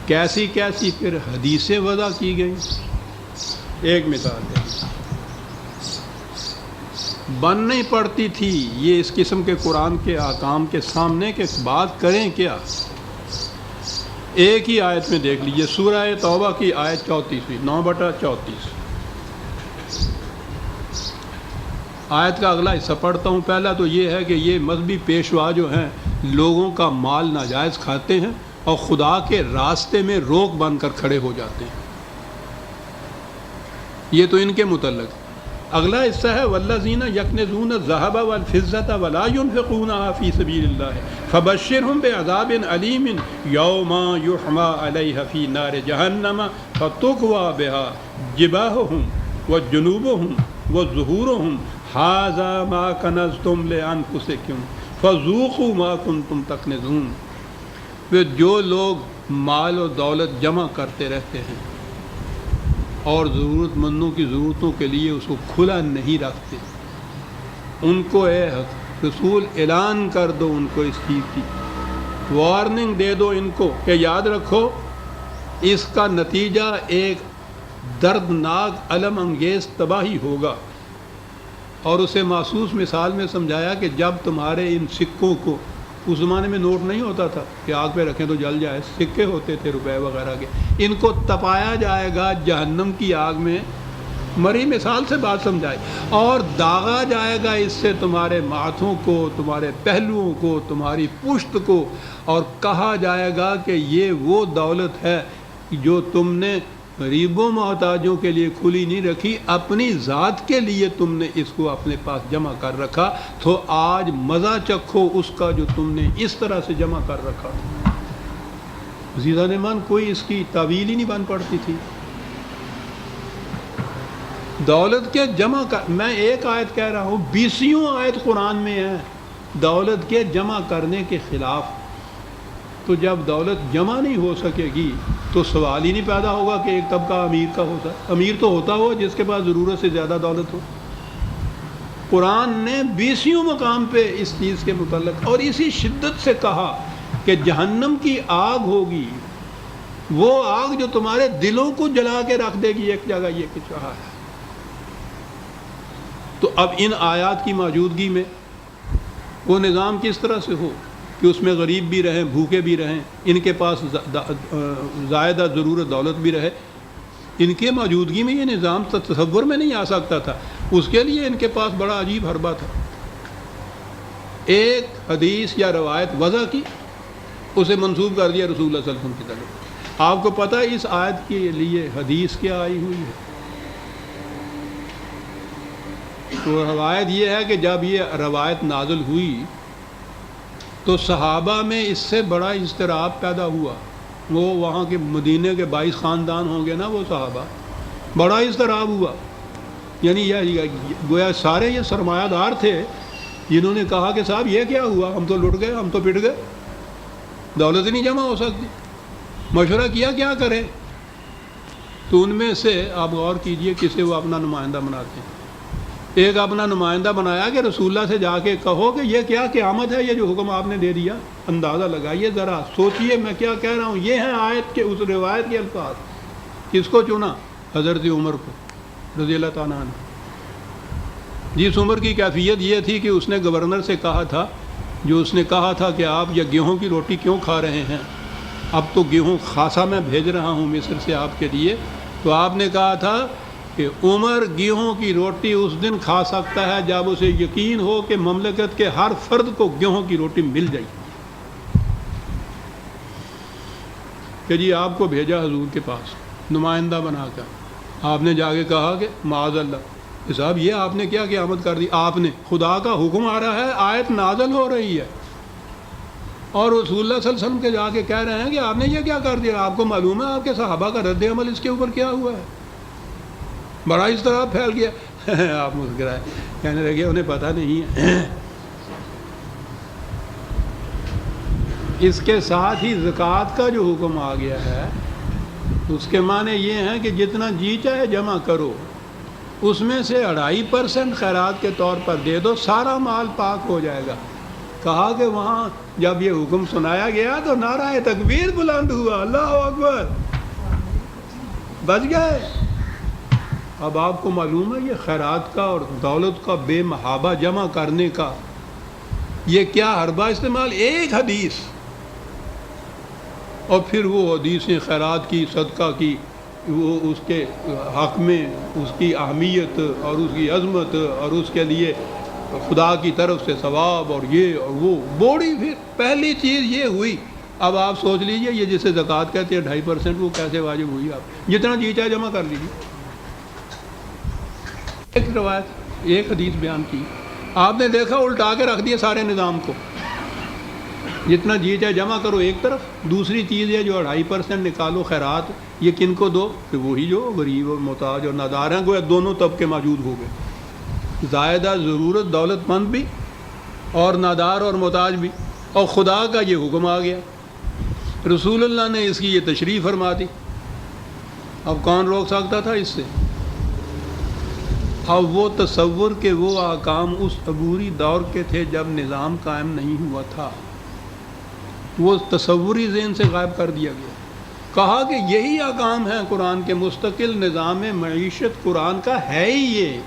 کیسی کیسی پھر حدیثیں وضع کی گئیں. ایک مثال ہے، بن نہیں پڑتی تھی یہ اس قسم کے قرآن کے احکام کے سامنے کہ بات کریں کیا. ایک ہی آیت میں دیکھ لیجئے، سورہ توبہ کی آیت 34، 9/34. آیت کا اگلا حصہ پڑھتا ہوں. پہلا تو یہ ہے کہ یہ مذہبی پیشوا جو ہیں لوگوں کا مال ناجائز کھاتے ہیں اور خدا کے راستے میں روک بن کر کھڑے ہو جاتے ہیں. یہ تو ان کے متعلق. اگلا حصہ ہے والذین یکنزون الذھب والفضة ولا ينفقونها فی سبیل اللہ فبشرهم بعذاب علیم یوم یحمى علیہ فی نار جہنم فتکوی بها جباہهم وجنوبهم وظہورهم ھذا ما کنزتم لانفسکم فذوقوا ما کنتم تکنزون. جو لوگ مال و دولت جمع کرتے رہتے ہیں اور ضرورت مندوں کی ضرورتوں کے لیے اس کو کھلا نہیں رکھتے، ان کو اے رسول اعلان کر دو، ان کو اس چیز کی وارننگ دے دو ان کو کہ یاد رکھو اس کا نتیجہ ایک دردناک الم انگیز تباہی ہوگا. اور اسے محسوس مثال میں سمجھایا کہ جب تمہارے ان سکوں کو، اس زمانے میں نوٹ نہیں ہوتا تھا کہ آگ پہ رکھیں تو جل جائے، سکے ہوتے تھے روپے وغیرہ کے، ان کو تپایا جائے گا جہنم کی آگ میں. مری مثال سے بات سمجھائی. اور داغا جائے گا اس سے تمہارے ماتھوں کو، تمہارے پہلوؤں کو، تمہاری پشت کو، اور کہا جائے گا کہ یہ وہ دولت ہے جو تم نے غریبوں محتاجوں کے لیے کھلی نہیں رکھی، اپنی ذات کے لیے تم نے اس کو اپنے پاس جمع کر رکھا، تو آج مزہ چکھو اس کا جو تم نے اس طرح سے جمع کر رکھا. عزیزان ایمان، کوئی اس کی تعویل ہی نہیں بن پڑتی تھی. دولت کے جمع کر، میں ایک آیت کہہ رہا ہوں، 20 آیت قرآن میں ہے دولت کے جمع کرنے کے خلاف. تو جب دولت جمع نہیں ہو سکے گی تو سوال ہی نہیں پیدا ہوگا کہ ایک طبقہ امیر کا ہوتا ہے. امیر تو ہوتا ہو جس کے پاس ضرورت سے زیادہ دولت ہو. قرآن نے 20 مقام پہ اس چیز کے متعلق اور اسی شدت سے کہا کہ جہنم کی آگ ہوگی، وہ آگ جو تمہارے دلوں کو جلا کے رکھ دے گی. ایک جگہ یہ کچھ رہا ہے. تو اب ان آیات کی موجودگی میں وہ نظام کس طرح سے ہو کہ اس میں غریب بھی رہیں، بھوکے بھی رہیں، ان کے پاس زائدہ ضرورت دولت بھی رہے. ان کے موجودگی میں یہ نظام تصور میں نہیں آ سکتا تھا. اس کے لیے ان کے پاس بڑا عجیب حربہ تھا. ایک حدیث یا روایت وضع کی، اسے منسوب کر دیا رسول اللہ صلی اللہ علیہ وسلم کی طرف. آپ کو پتہ ہے اس آیت کے لیے حدیث کیا آئی ہوئی ہے؟ تو روایت یہ ہے کہ جب یہ روایت نازل ہوئی تو صحابہ میں اس سے بڑا اضطراب پیدا ہوا. وہ وہاں کے مدینے کے 22 خاندان ہوں گے نا وہ صحابہ، بڑا اضطراب ہوا. یعنی گویا سارے یہ سرمایہ دار تھے جنہوں نے کہا کہ صاحب یہ کیا ہوا، ہم تو لٹ گئے، ہم تو پٹ گئے، دولت ہی نہیں جمع ہو سکتی. مشورہ کیا کیا کریں. تو ان میں سے آپ غور کیجئے کسے وہ اپنا نمائندہ بناتے ہیں. ایک اپنا نمائندہ بنایا کہ رسول اللہ سے جا کے کہو کہ یہ کیا قیامت ہے، یہ جو حکم آپ نے دے دیا، اندازہ لگائیے ذرا، سوچئے میں کیا کہہ رہا ہوں. یہ ہیں آیت کے اس روایت کے الفاظ. کس کو چنا؟ حضرت عمر کو رضی اللہ تعالیٰ عنہ. جس عمر کی کیفیت یہ تھی کہ اس نے گورنر سے کہا تھا، جو اس نے کہا تھا کہ آپ یہ گیہوں کی روٹی کیوں کھا رہے ہیں، اب تو گیہوں خاصا میں بھیج رہا ہوں مصر سے آپ کے لیے. تو آپ نے کہا تھا کہ عمر گیہوں کی روٹی اس دن کھا سکتا ہے جب اسے یقین ہو کہ مملکت کے ہر فرد کو گیہوں کی روٹی مل جائے. کہ جی آپ کو بھیجا حضور کے پاس نمائندہ بنا کر. آپ نے جا کے کہا کہ معاذ اللہ کہ صاحب یہ آپ نے کیا قیامت کر دی. آپ نے، خدا کا حکم آ رہا ہے، آیت نازل ہو رہی ہے، اور رسول اللہ صلی اللہ علیہ وسلم کے جا کے کہہ رہے ہیں کہ آپ نے یہ کیا کر دیا. آپ کو معلوم ہے آپ کے صحابہ کا رد عمل اس کے اوپر کیا ہوا ہے. بڑا اضطراب پھیل گیا. آپ مسکرائے، کہنے لگے انہیں پتہ نہیں ہے. اس کے ساتھ ہی زکوٰۃ کا جو حکم آ گیا ہے اس کے معنی یہ ہیں کہ جتنا جی چاہے جمع کرو، اس میں سے 2.5% خیرات کے طور پر دے دو، سارا مال پاک ہو جائے گا. کہا کہ وہاں جب یہ حکم سنایا گیا تو نعرہ تکبیر بلند ہوا، اللہ اکبر، بچ گئے۔ اب آپ کو معلوم ہے یہ خیرات کا اور دولت کا بے محابہ جمع کرنے کا یہ کیا حربہ استعمال، ایک حدیث، اور پھر وہ حدیثیں خیرات کی، صدقہ کی، وہ اس کے حق میں اس کی اہمیت اور اس کی عظمت اور اس کے لیے خدا کی طرف سے ثواب اور یہ اور وہ بوڑھی۔ پھر پہلی چیز یہ ہوئی۔ اب آپ سوچ لیجئے یہ جسے زکوٰۃ کہتے ہیں 2.5%، وہ کیسے واجب ہوئی؟ آپ جتنا جی چاہے جمع کر لیجیے۔ ایک روایت، ایک حدیث بیان کی، آپ نے دیکھا الٹا کے رکھ دیا سارے نظام کو، جتنا جی چاہے جمع کرو ایک طرف، دوسری چیز ہے جو 2.5% نکالو خیرات، یہ کن کو دو؟ کہ وہی جو غریب اور محتاج اور نادار ہیں، گویا دونوں طبقے موجود ہو گئے، زائدہ ضرورت دولت مند بھی اور نادار اور محتاج بھی، اور خدا کا یہ حکم آ گیا، رسول اللہ نے اس کی یہ تشریح فرما دی۔ اب کون روک سکتا تھا اس سے؟ اب وہ تصور کہ وہ احکام اس عبوری دور کے تھے جب نظام قائم نہیں ہوا تھا، وہ تصوری ذہن سے غائب کر دیا گیا۔ کہا کہ یہی احکام ہیں قرآن کے، مستقل نظام معیشت قرآن کا ہے ہی یہ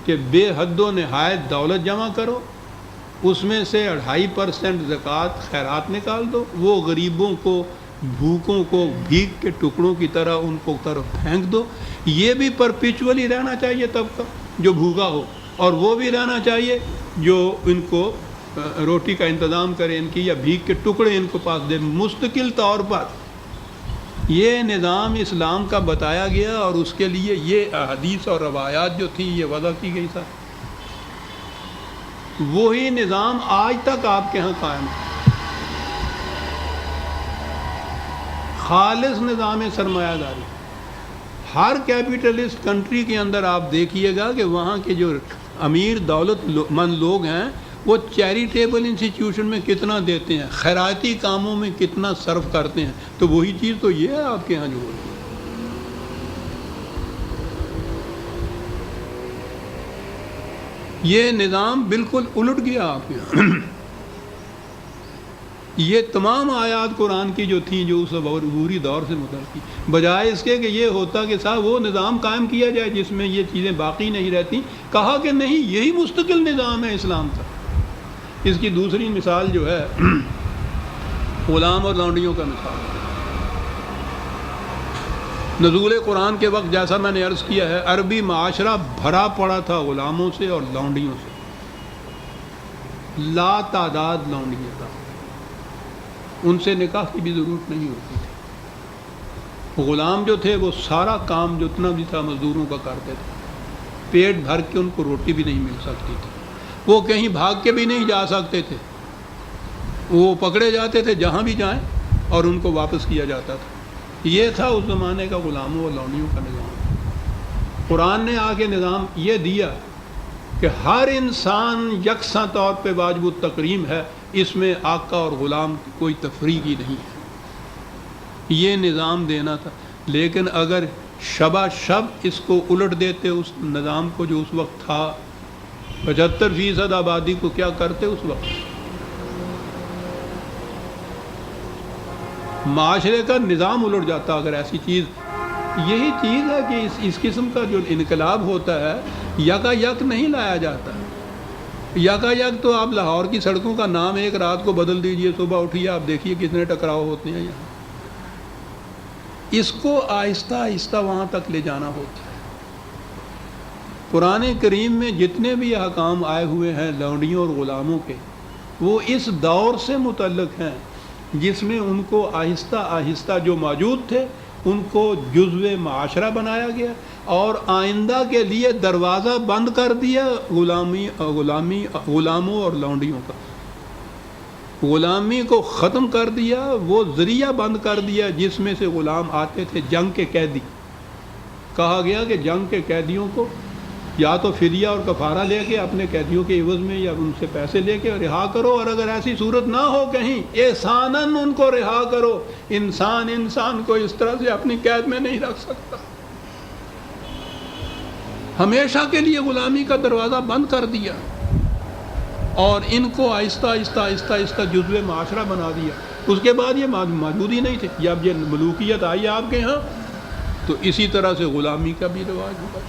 کہ بے حد و نہایت دولت جمع کرو، اس میں سے 2.5% زکوٰۃ خیرات نکال دو، وہ غریبوں کو، بھوکوں کو بھیک کے ٹکڑوں کی طرح ان کو طرف پھینک دو۔ یہ بھی پرپیچولی رہنا چاہیے طبقہ جو بھوکا ہو، اور وہ بھی رہنا چاہیے جو ان کو روٹی کا انتظام کرے ان کی، یا بھیک کے ٹکڑے ان کو پاس دے۔ مستقل طور پر یہ نظام اسلام کا بتایا گیا، اور اس کے لیے یہ احادیث اور روایات جو تھی یہ وضع کی گئی تھا۔ وہی نظام آج تک آپ کے ہاں قائم ہے، خالص نظام سرمایہ داری۔ ہر کیپیٹلسٹ کنٹری کے اندر آپ دیکھیے گا کہ وہاں کے جو امیر دولت مند لوگ ہیں وہ چیریٹیبل انسٹیٹیوشن میں کتنا دیتے ہیں، خیراتی کاموں میں کتنا صرف کرتے ہیں، تو وہی چیز تو یہ ہے آپ کے ہاں جو ہو رہی ہے۔ یہ نظام بالکل الٹ گیا آپ کے یہاں۔ یہ تمام آیات قرآن کی جو تھیں جو اس عبوری دور سے متعلق تھی، بجائے اس کے کہ یہ ہوتا کہ صاحب وہ نظام قائم کیا جائے جس میں یہ چیزیں باقی نہیں رہتی، کہا کہ نہیں، یہی مستقل نظام ہے اسلام کا۔ اس کی دوسری مثال جو ہے غلام اور لونڈیوں کا مثال۔ نزول قرآن کے وقت جیسا میں نے عرض کیا ہے، عربی معاشرہ بھرا پڑا تھا غلاموں سے اور لونڈیوں سے، لا تعداد لونڈیاں تھا، ان سے نکاح کی بھی ضرورت نہیں ہوتی تھی۔ غلام جو تھے وہ سارا کام جتنا بھی تھا مزدوروں کا کرتے تھے، پیٹ بھر کے ان کو روٹی بھی نہیں مل سکتی تھی، وہ کہیں بھاگ کے بھی نہیں جا سکتے تھے، وہ پکڑے جاتے تھے جہاں بھی جائیں اور ان کو واپس کیا جاتا تھا۔ یہ تھا اس زمانے کا غلاموں اور لونڈیوں کا نظام۔ قرآن نے آ کے نظام یہ دیا کہ ہر انسان یکساں طور پہ واجب التکریم ہے، اس میں آقا اور غلام کی کوئی تفریقی نہیں ہے، یہ نظام دینا تھا۔ لیکن اگر شبہ شب اس کو الٹ دیتے، اس نظام کو جو اس وقت تھا، 75% آبادی کو کیا کرتے اس وقت؟ معاشرے کا نظام الٹ جاتا اگر ایسی چیز۔ یہی چیز ہے کہ اس قسم کا جو انقلاب ہوتا ہے یکا یک نہیں لایا جاتا۔ یکا یک تو آپ لاہور کی سڑکوں کا نام ایک رات کو بدل دیجئے، صبح اٹھیے آپ دیکھیے کتنے ٹکراؤ ہوتے ہیں یہاں۔ اس کو آہستہ آہستہ وہاں تک لے جانا ہوتا ہے۔ قرآن کریم میں جتنے بھی احکام آئے ہوئے ہیں لونڈیوں اور غلاموں کے، وہ اس دور سے متعلق ہیں جس میں ان کو آہستہ آہستہ جو موجود تھے ان کو جزو معاشرہ بنایا گیا، اور آئندہ کے لیے دروازہ بند کر دیا غلاموں اور لونڈیوں کا۔ غلامی کو ختم کر دیا، وہ ذریعہ بند کر دیا جس میں سے غلام آتے تھے، جنگ کے قیدی۔ کہا گیا کہ جنگ کے قیدیوں کو یا تو فدیہ اور کفارہ لے کے اپنے قیدیوں کے عوض میں یا ان سے پیسے لے کے رہا کرو، اور اگر ایسی صورت نہ ہو کہیں احساناً ان کو رہا کرو۔ انسان کو اس طرح سے اپنی قید میں نہیں رکھ سکتا۔ ہمیشہ کے لیے غلامی کا دروازہ بند کر دیا۔ اور ان کو آہستہ آہستہ آہستہ آہستہ جزو معاشرہ بنا دیا. اس کے بعد یہ موجود ہی نہیں تھے. جب یہ ملوکیت آئی آپ کے ہاں تو اسی طرح سے غلامی کا بھی رواج ہوا.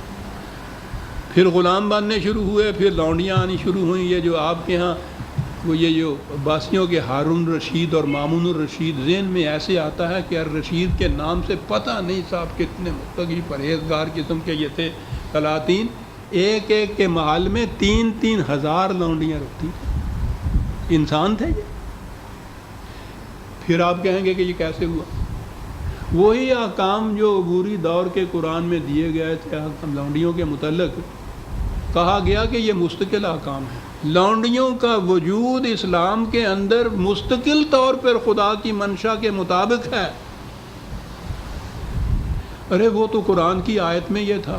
پھر غلام بننے شروع ہوئے, پھر لونڈیاں آنی شروع ہوئیں. یہ جو آپ کے ہاں وہ یہ جو عباسیوں کے ہارون رشید اور مامون الرشید, ذہن میں ایسے آتا ہے کہ الرشید کے نام سے پتہ نہیں صاحب کتنے متقی پرہیزگار قسم کے یہ تھے سلاطین. ایک ایک کے محل میں 3,000 لونڈیاں رکھتی تھیں. انسان تھے یہ. پھر آپ کہیں گے کہ یہ کیسے ہوا؟ وہی احکام جو عبوری دور کے قرآن میں دیے گئے تھے لونڈیوں کے متعلق, کہا گیا کہ یہ مستقل احکام ہے. لونڈیوں کا وجود اسلام کے اندر مستقل طور پر خدا کی منشا کے مطابق ہے. ارے وہ تو قرآن کی آیت میں یہ تھا.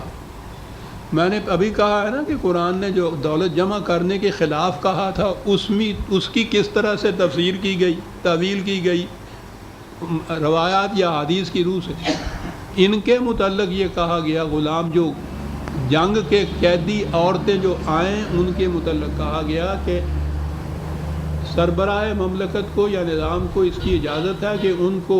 میں نے ابھی کہا ہے نا کہ قرآن نے جو دولت جمع کرنے کے خلاف کہا تھا اس کی کس طرح سے تفسیر کی گئی, تعویل کی گئی روایات یا حدیث کی روح سے. ان کے متعلق یہ کہا گیا غلام جو جنگ کے قیدی عورتیں جو آئیں ان کے متعلق کہا گیا کہ سربراہ مملکت کو یا نظام کو اس کی اجازت ہے کہ ان کو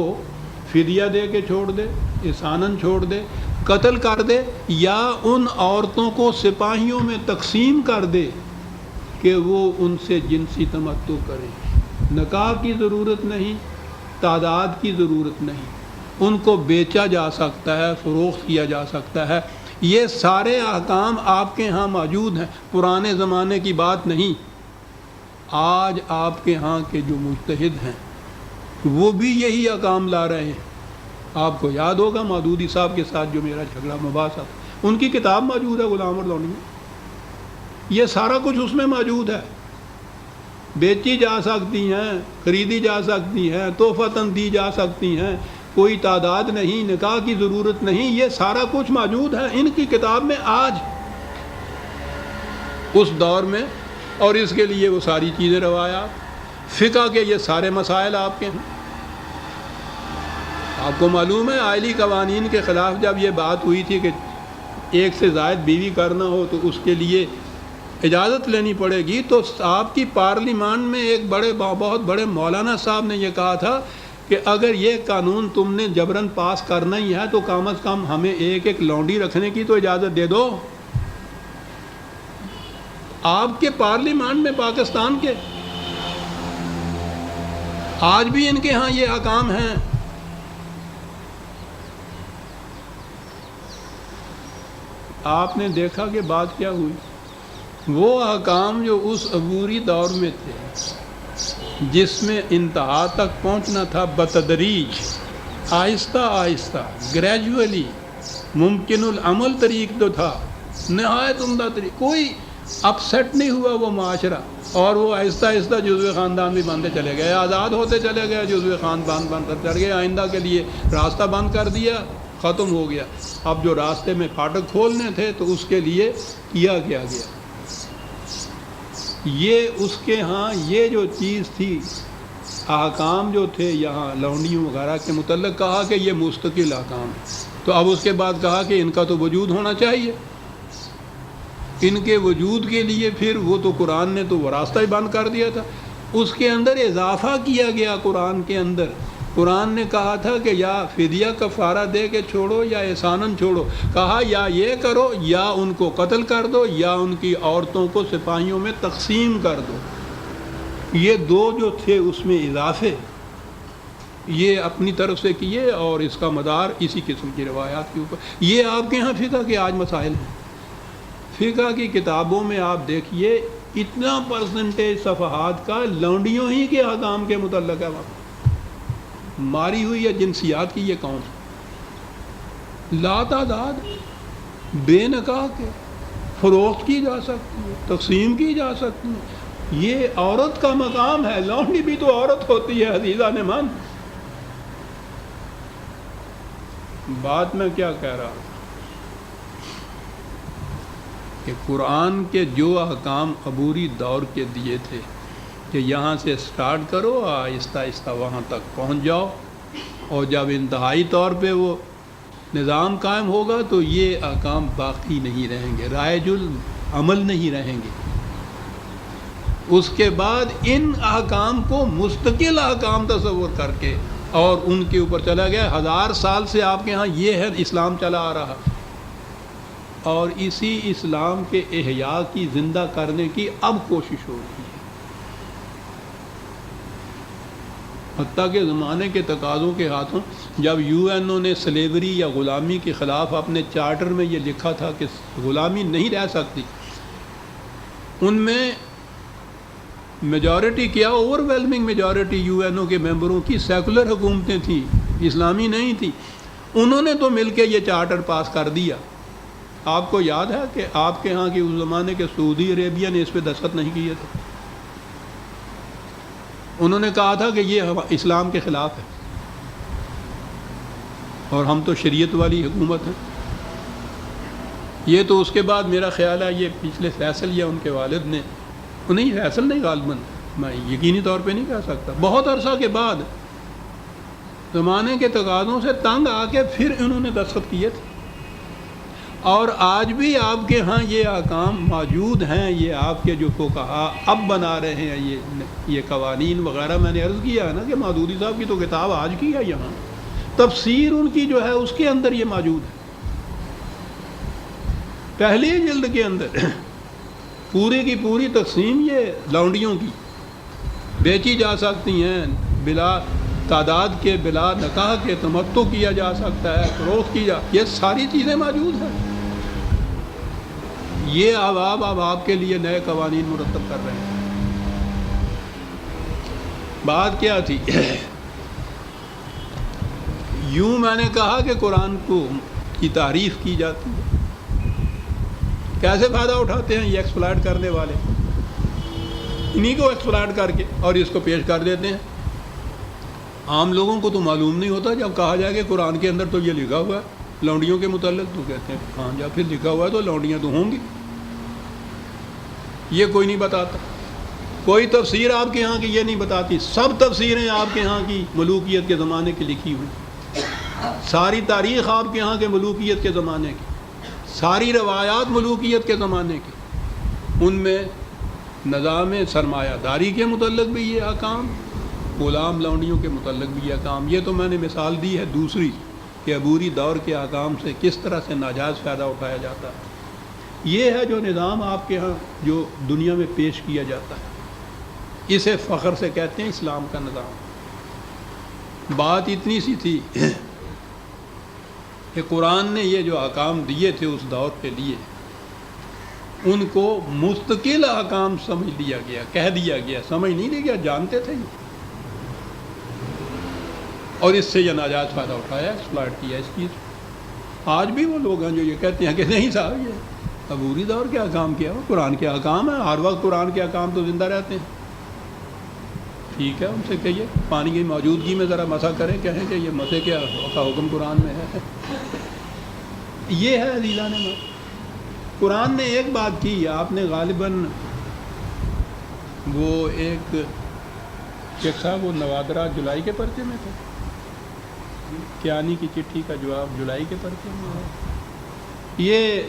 فدیہ دے کے چھوڑ دے, احساناً چھوڑ دے, قتل کر دے, یا ان عورتوں کو سپاہیوں میں تقسیم کر دے کہ وہ ان سے جنسی تمتع کریں. نکاح کی ضرورت نہیں, تعداد کی ضرورت نہیں. ان کو بیچا جا سکتا ہے, فروخت کیا جا سکتا ہے. یہ سارے احکام آپ کے ہاں موجود ہیں, پرانے زمانے کی بات نہیں. آج آپ کے ہاں کے جو مجتہد ہیں وہ بھی یہی احکام لا رہے ہیں. آپ کو یاد ہوگا مودودی صاحب کے ساتھ جو میرا جھگڑا مباحثہ تھا, ان کی کتاب موجود ہے غلام اور لونڈی میں. یہ سارا کچھ اس میں موجود ہے. بیچی جا سکتی ہیں, خریدی جا سکتی ہیں, تحفتاً دی جا سکتی ہیں, کوئی تعداد نہیں, نکاح کی ضرورت نہیں. یہ سارا کچھ موجود ہے ان کی کتاب میں آج اس دور میں. اور اس کے لیے وہ ساری چیزیں روایات فقہ کے یہ سارے مسائل آپ کے ہیں. آپ کو معلوم ہے آئلی قوانین کے خلاف جب یہ بات ہوئی تھی کہ ایک سے زائد بیوی کرنا ہو تو اس کے لیے اجازت لینی پڑے گی, تو آپ کی پارلیمان میں ایک بہت بڑے مولانا صاحب نے یہ کہا تھا کہ اگر یہ قانون تم نے جبراً پاس کرنا ہی ہے تو کم از کم ہمیں ایک ایک لونڈی رکھنے کی تو اجازت دے دو. آپ کے پارلیمان میں پاکستان کے آج بھی ان کے ہاں یہ احکام ہیں. آپ نے دیکھا کہ بات کیا ہوئی. وہ احکام جو اس عبوری دور میں تھے جس میں انتہا تک پہنچنا تھا بتدریج, آہستہ آہستہ, گریجولی, ممکن العمل طریق تو تھا, نہایت عمدہ طریق, کوئی اپسیٹ نہیں ہوا وہ معاشرہ. اور وہ آہستہ آہستہ جزو خاندان بھی بنتے چلے گئے, آزاد ہوتے چلے گئے, جزو خاندان بند کر چلے گئے. آئندہ کے لیے راستہ بند کر دیا, ختم ہو گیا. اب جو راستے میں پھاٹک کھولنے تھے تو اس کے لیے کیا گیا. یہ اس کے ہاں یہ جو چیز تھی, احکام جو تھے یہاں لونڈیوں وغیرہ کے متعلق کہا کہ یہ مستقل احکام ہے. تو اب اس کے بعد کہا کہ ان کا تو وجود ہونا چاہیے. ان کے وجود کے لیے پھر وہ تو قرآن نے تو وہ راستہ ہی بند کر دیا تھا. اس کے اندر اضافہ کیا گیا. قرآن کے اندر قرآن نے کہا تھا کہ یا فدیہ کفارہ دے کے چھوڑو یا احساناً چھوڑو. کہا یا یہ کرو یا ان کو قتل کر دو یا ان کی عورتوں کو سپاہیوں میں تقسیم کر دو. یہ دو جو تھے اس میں اضافے یہ اپنی طرف سے کیے, اور اس کا مدار اسی قسم کی روایات کے اوپر. یہ آپ کے ہاں فقہ کے آج مسائل ہیں. فقہ کی کتابوں میں آپ دیکھیے اتنا پرسنٹیج صفحات کا لونڈیوں ہی کے احکام کے متعلق ہے. وہاں ماری ہوئی یا جنسیات کی یہ کون لا تعداد بے نکاح کے فروخت کی جا سکتی ہے, تقسیم کی جا سکتی ہے. یہ عورت کا مقام ہے. لونڈی بھی تو عورت ہوتی ہے عزیزہ نے مان. بات میں کیا کہہ رہا ہوں کہ قرآن کے جو احکام عبوری دور کے دیے تھے کہ یہاں سے سٹارٹ کرو, آہستہ آہستہ وہاں تک پہنچ جاؤ, اور جب انتہائی طور پہ وہ نظام قائم ہوگا تو یہ احکام باقی نہیں رہیں گے, رائج العمل نہیں رہیں گے. اس کے بعد ان احکام کو مستقل احکام تصور کر کے اور ان کے اوپر چلا گیا. 1000 سال سے آپ کے ہاں یہ ہے اسلام چلا آ رہا, اور اسی اسلام کے احیاء کی, زندہ کرنے کی اب کوشش ہو رہی ہے. حتیٰ کہ زمانے کے تقاضوں کے ہاتھوں جب یو این او نے سلیوری یا غلامی کے خلاف اپنے چارٹر میں یہ لکھا تھا کہ غلامی نہیں رہ سکتی, ان میں میجورٹی کیا, overwhelming majority U N O کے ممبروں کی سیکولر حکومتیں تھیں, اسلامی نہیں تھیں. انہوں نے تو مل کے یہ چارٹر پاس کر دیا. آپ کو یاد ہے کہ آپ کے ہاں کی اس زمانے کے سعودی عربیہ نے اس پہ دستخط نہیں کیے تھے. انہوں نے کہا تھا کہ یہ اسلام کے خلاف ہے اور ہم تو شریعت والی حکومت ہیں. یہ تو اس کے بعد میرا خیال ہے یہ پچھلے فیصل یا ان کے والد نے, نہیں فیصل نہیں غالباً, میں یقینی طور پہ نہیں کہہ سکتا, بہت عرصہ کے بعد زمانے کے تقاضوں سے تنگ آ کے پھر انہوں نے دستخط کیے تھے. اور آج بھی آپ کے ہاں یہ احکام موجود ہیں. یہ آپ کے جو فقہا اب بنا رہے ہیں یہ قوانین وغیرہ, میں نے عرض کیا ہے نا کہ مودودی صاحب کی تو کتاب آج کی ہے, یہاں تفسیر ان کی جو ہے اس کے اندر یہ موجود ہے, پہلی جلد کے اندر. پوری کی پوری تقسیم یہ لونڈیوں کی, بیچی جا سکتی ہیں بلا تعداد کے, بلا نکاح کے, تمتع کیا جا سکتا ہے, فروخت کی جا, یہ ساری چیزیں موجود ہیں. یہ اب آپ کے لیے نئے قوانین مرتب کر رہے ہیں. بات کیا تھی؟ یوں میں نے کہا کہ قرآن کی تعریف کی جاتی ہے. کیسے فائدہ اٹھاتے ہیں یہ ایکسپلائٹ کرنے والے, انہی کو ایکسپلائٹ کر کے اور اس کو پیش کر دیتے ہیں. عام لوگوں کو تو معلوم نہیں ہوتا. جب کہا جائے کہ قرآن کے اندر تو یہ لکھا ہوا ہے لونڈیوں کے متعلق, تو کہتے ہیں ہاں جب پھر لکھا ہوا ہے تو لونڈیاں تو ہوں گی. یہ کوئی نہیں بتاتا. کوئی تفسیر آپ کے ہاں کی یہ نہیں بتاتی. سب تفسیریں آپ کے ہاں کی ملوکیت کے زمانے کی لکھی ہوئی, ساری تاریخ آپ کے ہاں کے ملوکیت کے زمانے کی, ساری روایات ملوکیت کے زمانے کی. ان میں نظام سرمایہ داری کے متعلق بھی یہ احکام, غلام لونڈیوں کے متعلق بھی یہ احکام. یہ تو میں نے مثال دی ہے دوسری کہ عبوری دور کے احکام سے کس طرح سے ناجائز فائدہ اٹھایا جاتا ہے. یہ ہے جو نظام آپ کے ہاں جو دنیا میں پیش کیا جاتا ہے, اسے فخر سے کہتے ہیں اسلام کا نظام. بات اتنی سی تھی کہ قرآن نے یہ جو احکام دیے تھے اس دور کے لیے, ان کو مستقل احکام سمجھ لیا گیا, کہہ دیا گیا, سمجھ نہیں لیا گیا, جانتے تھے اور اس سے یہ ناجائز فائدہ اٹھایا, ایکسپلائٹ کیا اس چیز. آج بھی وہ لوگ ہیں جو یہ کہتے ہیں کہ نہیں صاحب یہ عبوری دور کے احکام کیا ہو, قرآن کے احکام ہیں, ہر وقت قرآن کے احکام تو زندہ رہتے ہیں. ٹھیک ہے, ان سے کہیے پانی کی موجودگی میں ذرا مسا کریں, کہیں کہ یہ مسے کا حکم قرآن میں ہے. یہ ہے عزیزان نے قرآن نے ایک بات کی, آپ نے غالباً وہ ایک شیخ صاحب وہ نوادرہ جولائی کے پرچے میں تھے, کیانی کی چٹھی کا جواب جولائی کے پرچے میں ہے. یہ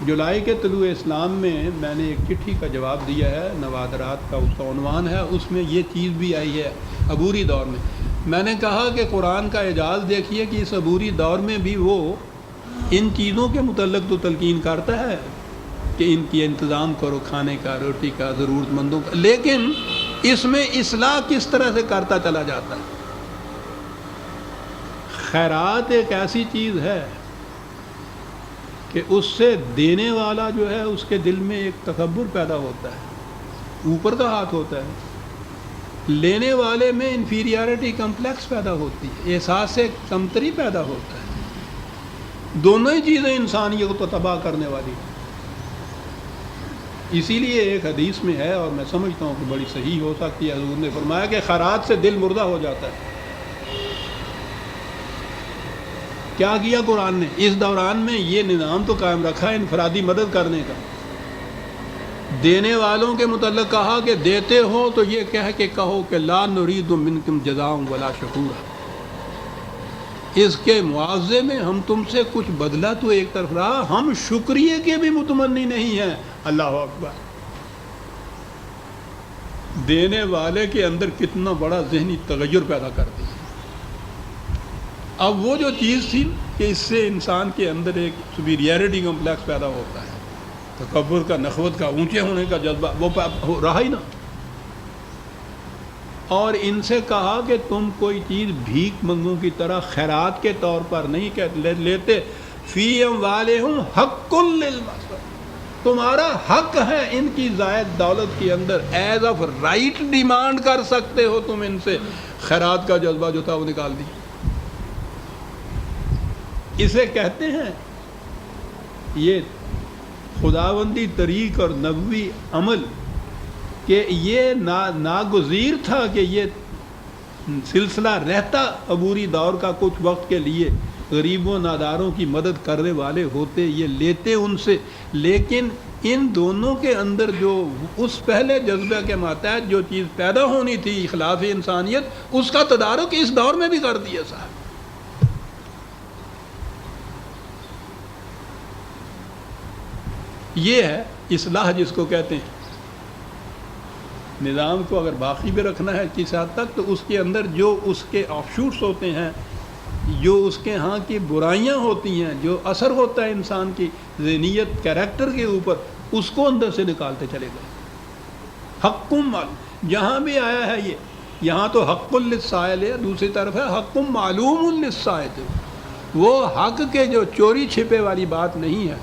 جولائی کے طلوع اسلام میں نے ایک چٹھی کا جواب دیا ہے, نوادرات کا اس کا عنوان ہے, اس میں یہ چیز بھی آئی ہے عبوری دور میں. میں نے کہا کہ قرآن کا اعجاز دیکھیے کہ اس عبوری دور میں بھی وہ ان چیزوں کے متعلق تو تلقین کرتا ہے کہ ان کی انتظام کرو, کھانے کا, روٹی کا, ضرورت مندوں کا, لیکن اس میں اصلاح کس طرح سے کرتا چلا جاتا ہے. خیرات ایک ایسی چیز ہے کہ اس سے دینے والا جو ہے اس کے دل میں ایک تکبر پیدا ہوتا ہے, اوپر کا ہاتھ ہوتا ہے. لینے والے میں انفیریارٹی کمپلیکس پیدا ہوتی ہے, احساس کمتری پیدا ہوتا ہے. دونوں ہی چیزیں انسانیت کو تباہ کرنے والی ہیں. اسی لیے ایک حدیث میں ہے, اور میں سمجھتا ہوں کہ بڑی صحیح ہو سکتی ہے, حضور نے فرمایا کہ خیرات سے دل مردہ ہو جاتا ہے. کیا کیا قرآن نے اس دوران میں؟ یہ نظام تو قائم رکھا ہے انفرادی مدد کرنے کا. دینے والوں کے متعلق کہا کہ دیتے ہو تو یہ کہہ کے کہو کہ لا نرید منکم جزاء ولا شکورا, اس کے معاوضے میں ہم تم سے کچھ بدلہ تو ایک طرف رہا, ہم شکریہ کے بھی متمنی نہیں ہیں. اللہ اکبر. دینے والے کے اندر کتنا بڑا ذہنی تغیر پیدا کر دی. اب وہ جو چیز تھی کہ اس سے انسان کے اندر ایک سپیریئرٹی کمپلیکس پیدا ہوتا ہے، تکبر کا، نخوت کا، اونچے ہونے کا جذبہ، وہ رہا ہی نہ. اور ان سے کہا کہ تم کوئی چیز بھیک منگوں کی طرح خیرات کے طور پر نہیں لیتے. فی اموالہم حق للمسلوم، تمہارا حق ہے ان کی زائد دولت کے اندر، ایز آف رائٹ ڈیمانڈ کر سکتے ہو تم ان سے. خیرات کا جذبہ جو تھا وہ نکال دی. اسے کہتے ہیں یہ خداوندی طریق اور نبوی عمل، کہ یہ ناگزیر تھا کہ یہ سلسلہ رہتا عبوری دور کا کچھ وقت کے لیے، غریبوں ناداروں کی مدد کرنے والے ہوتے، یہ لیتے ان سے. لیکن ان دونوں کے اندر جو اس پہلے جذبہ کے ماتحت جو چیز پیدا ہونی تھی، اخلاص انسانیت، اس کا تدارک اس دور میں بھی کر دیا صاحب. یہ ہے اصلاح جس کو کہتے ہیں. نظام کو اگر باقی بھی رکھنا ہے کس حد تک، تو اس کے اندر جو اس کے آف شوٹس ہوتے ہیں، جو اس کے ہاں کی برائیاں ہوتی ہیں، جو اثر ہوتا ہے انسان کی ذہنیت، کیریکٹر کے اوپر، اس کو اندر سے نکالتے چلے گئے. حق معلوم جہاں بھی آیا ہے یہ، یہاں تو حق للسائل ہے، دوسری طرف ہے حق معلوم للسائل. وہ حق کے جو چوری چھپے والی بات نہیں ہے،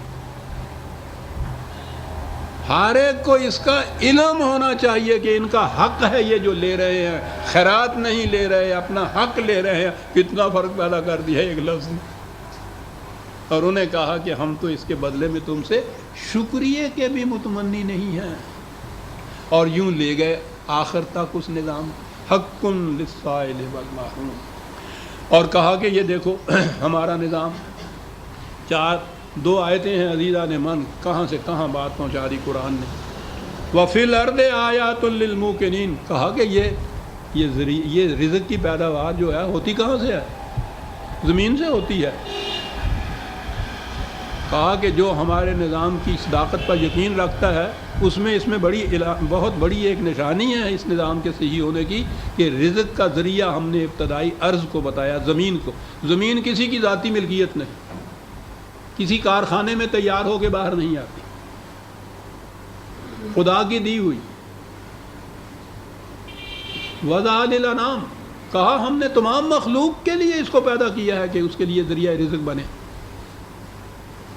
ہر ایک کو اس کا علم ہونا چاہیے کہ ان کا حق ہے یہ جو لے رہے ہیں، خیرات نہیں لے رہے، اپنا حق لے رہے ہیں. کتنا فرق پیدا کر دیا ایک لفظ نے. اور انہیں کہا کہ ہم تو اس کے بدلے میں تم سے شکریہ کے بھی متمنی نہیں ہیں. اور یوں لے گئے آخر تک اس نظام حق للسائل والمحروم. اور کہا کہ یہ دیکھو ہمارا نظام. دو آیتیں ہیں عزیزان من، کہاں سے کہاں بات پہنچا دی قرآن نے. وَفِي الْأَرْضِ آیَاتٌ لِّلْمُوقِنِينَ، کہا کہ یہ رزق کی پیداوار جو ہے ہوتی کہاں سے ہے؟ زمین سے ہوتی ہے. کہا کہ جو ہمارے نظام کی صداقت پر یقین رکھتا ہے، اس میں بہت بڑی ایک نشانی ہے اس نظام کے صحیح ہونے کی، کہ رزق کا ذریعہ ہم نے ابتدائی ارض کو بتایا، زمین کو. زمین کسی کی ذاتی ملکیت نہیں، کسی کارخانے میں تیار ہو کے باہر نہیں آتی، خدا کی دی ہوئی. وَذَا لِلْأَنْعَامِ، کہا ہم نے تمام مخلوق کے لیے اس کو پیدا کیا ہے کہ اس کے لیے ذریعہ رزق بنے.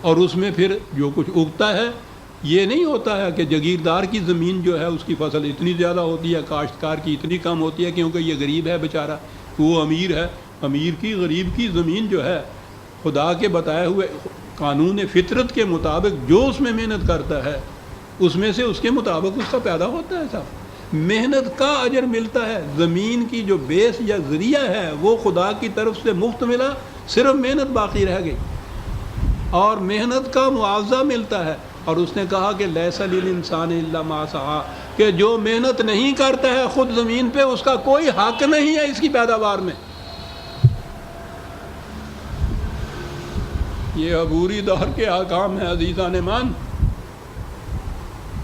اور اس میں پھر جو کچھ اگتا ہے، یہ نہیں ہوتا ہے کہ جاگیردار کی زمین جو ہے اس کی فصل اتنی زیادہ ہوتی ہے، کاشتکار کی اتنی کم ہوتی ہے، کیونکہ یہ غریب ہے بیچارہ، وہ امیر ہے. امیر کی، غریب کی زمین جو ہے، خدا کے بتائے ہوئے قانون فطرت کے مطابق جو اس میں محنت کرتا ہے، اس میں سے اس کے مطابق اس کا پیدا ہوتا ہے. صاحب محنت کا اجر ملتا ہے. زمین کی جو بیس یا ذریعہ ہے وہ خدا کی طرف سے مفت ملا، صرف محنت باقی رہ گئی، اور محنت کا معاوضہ ملتا ہے. اور اس نے کہا کہ لیس للانسان الا ما سعی، کہ جو محنت نہیں کرتا ہے خود زمین پہ، اس کا کوئی حق نہیں ہے اس کی پیداوار میں. یہ عبوری دور کے احکام ہیں عزیزان مان.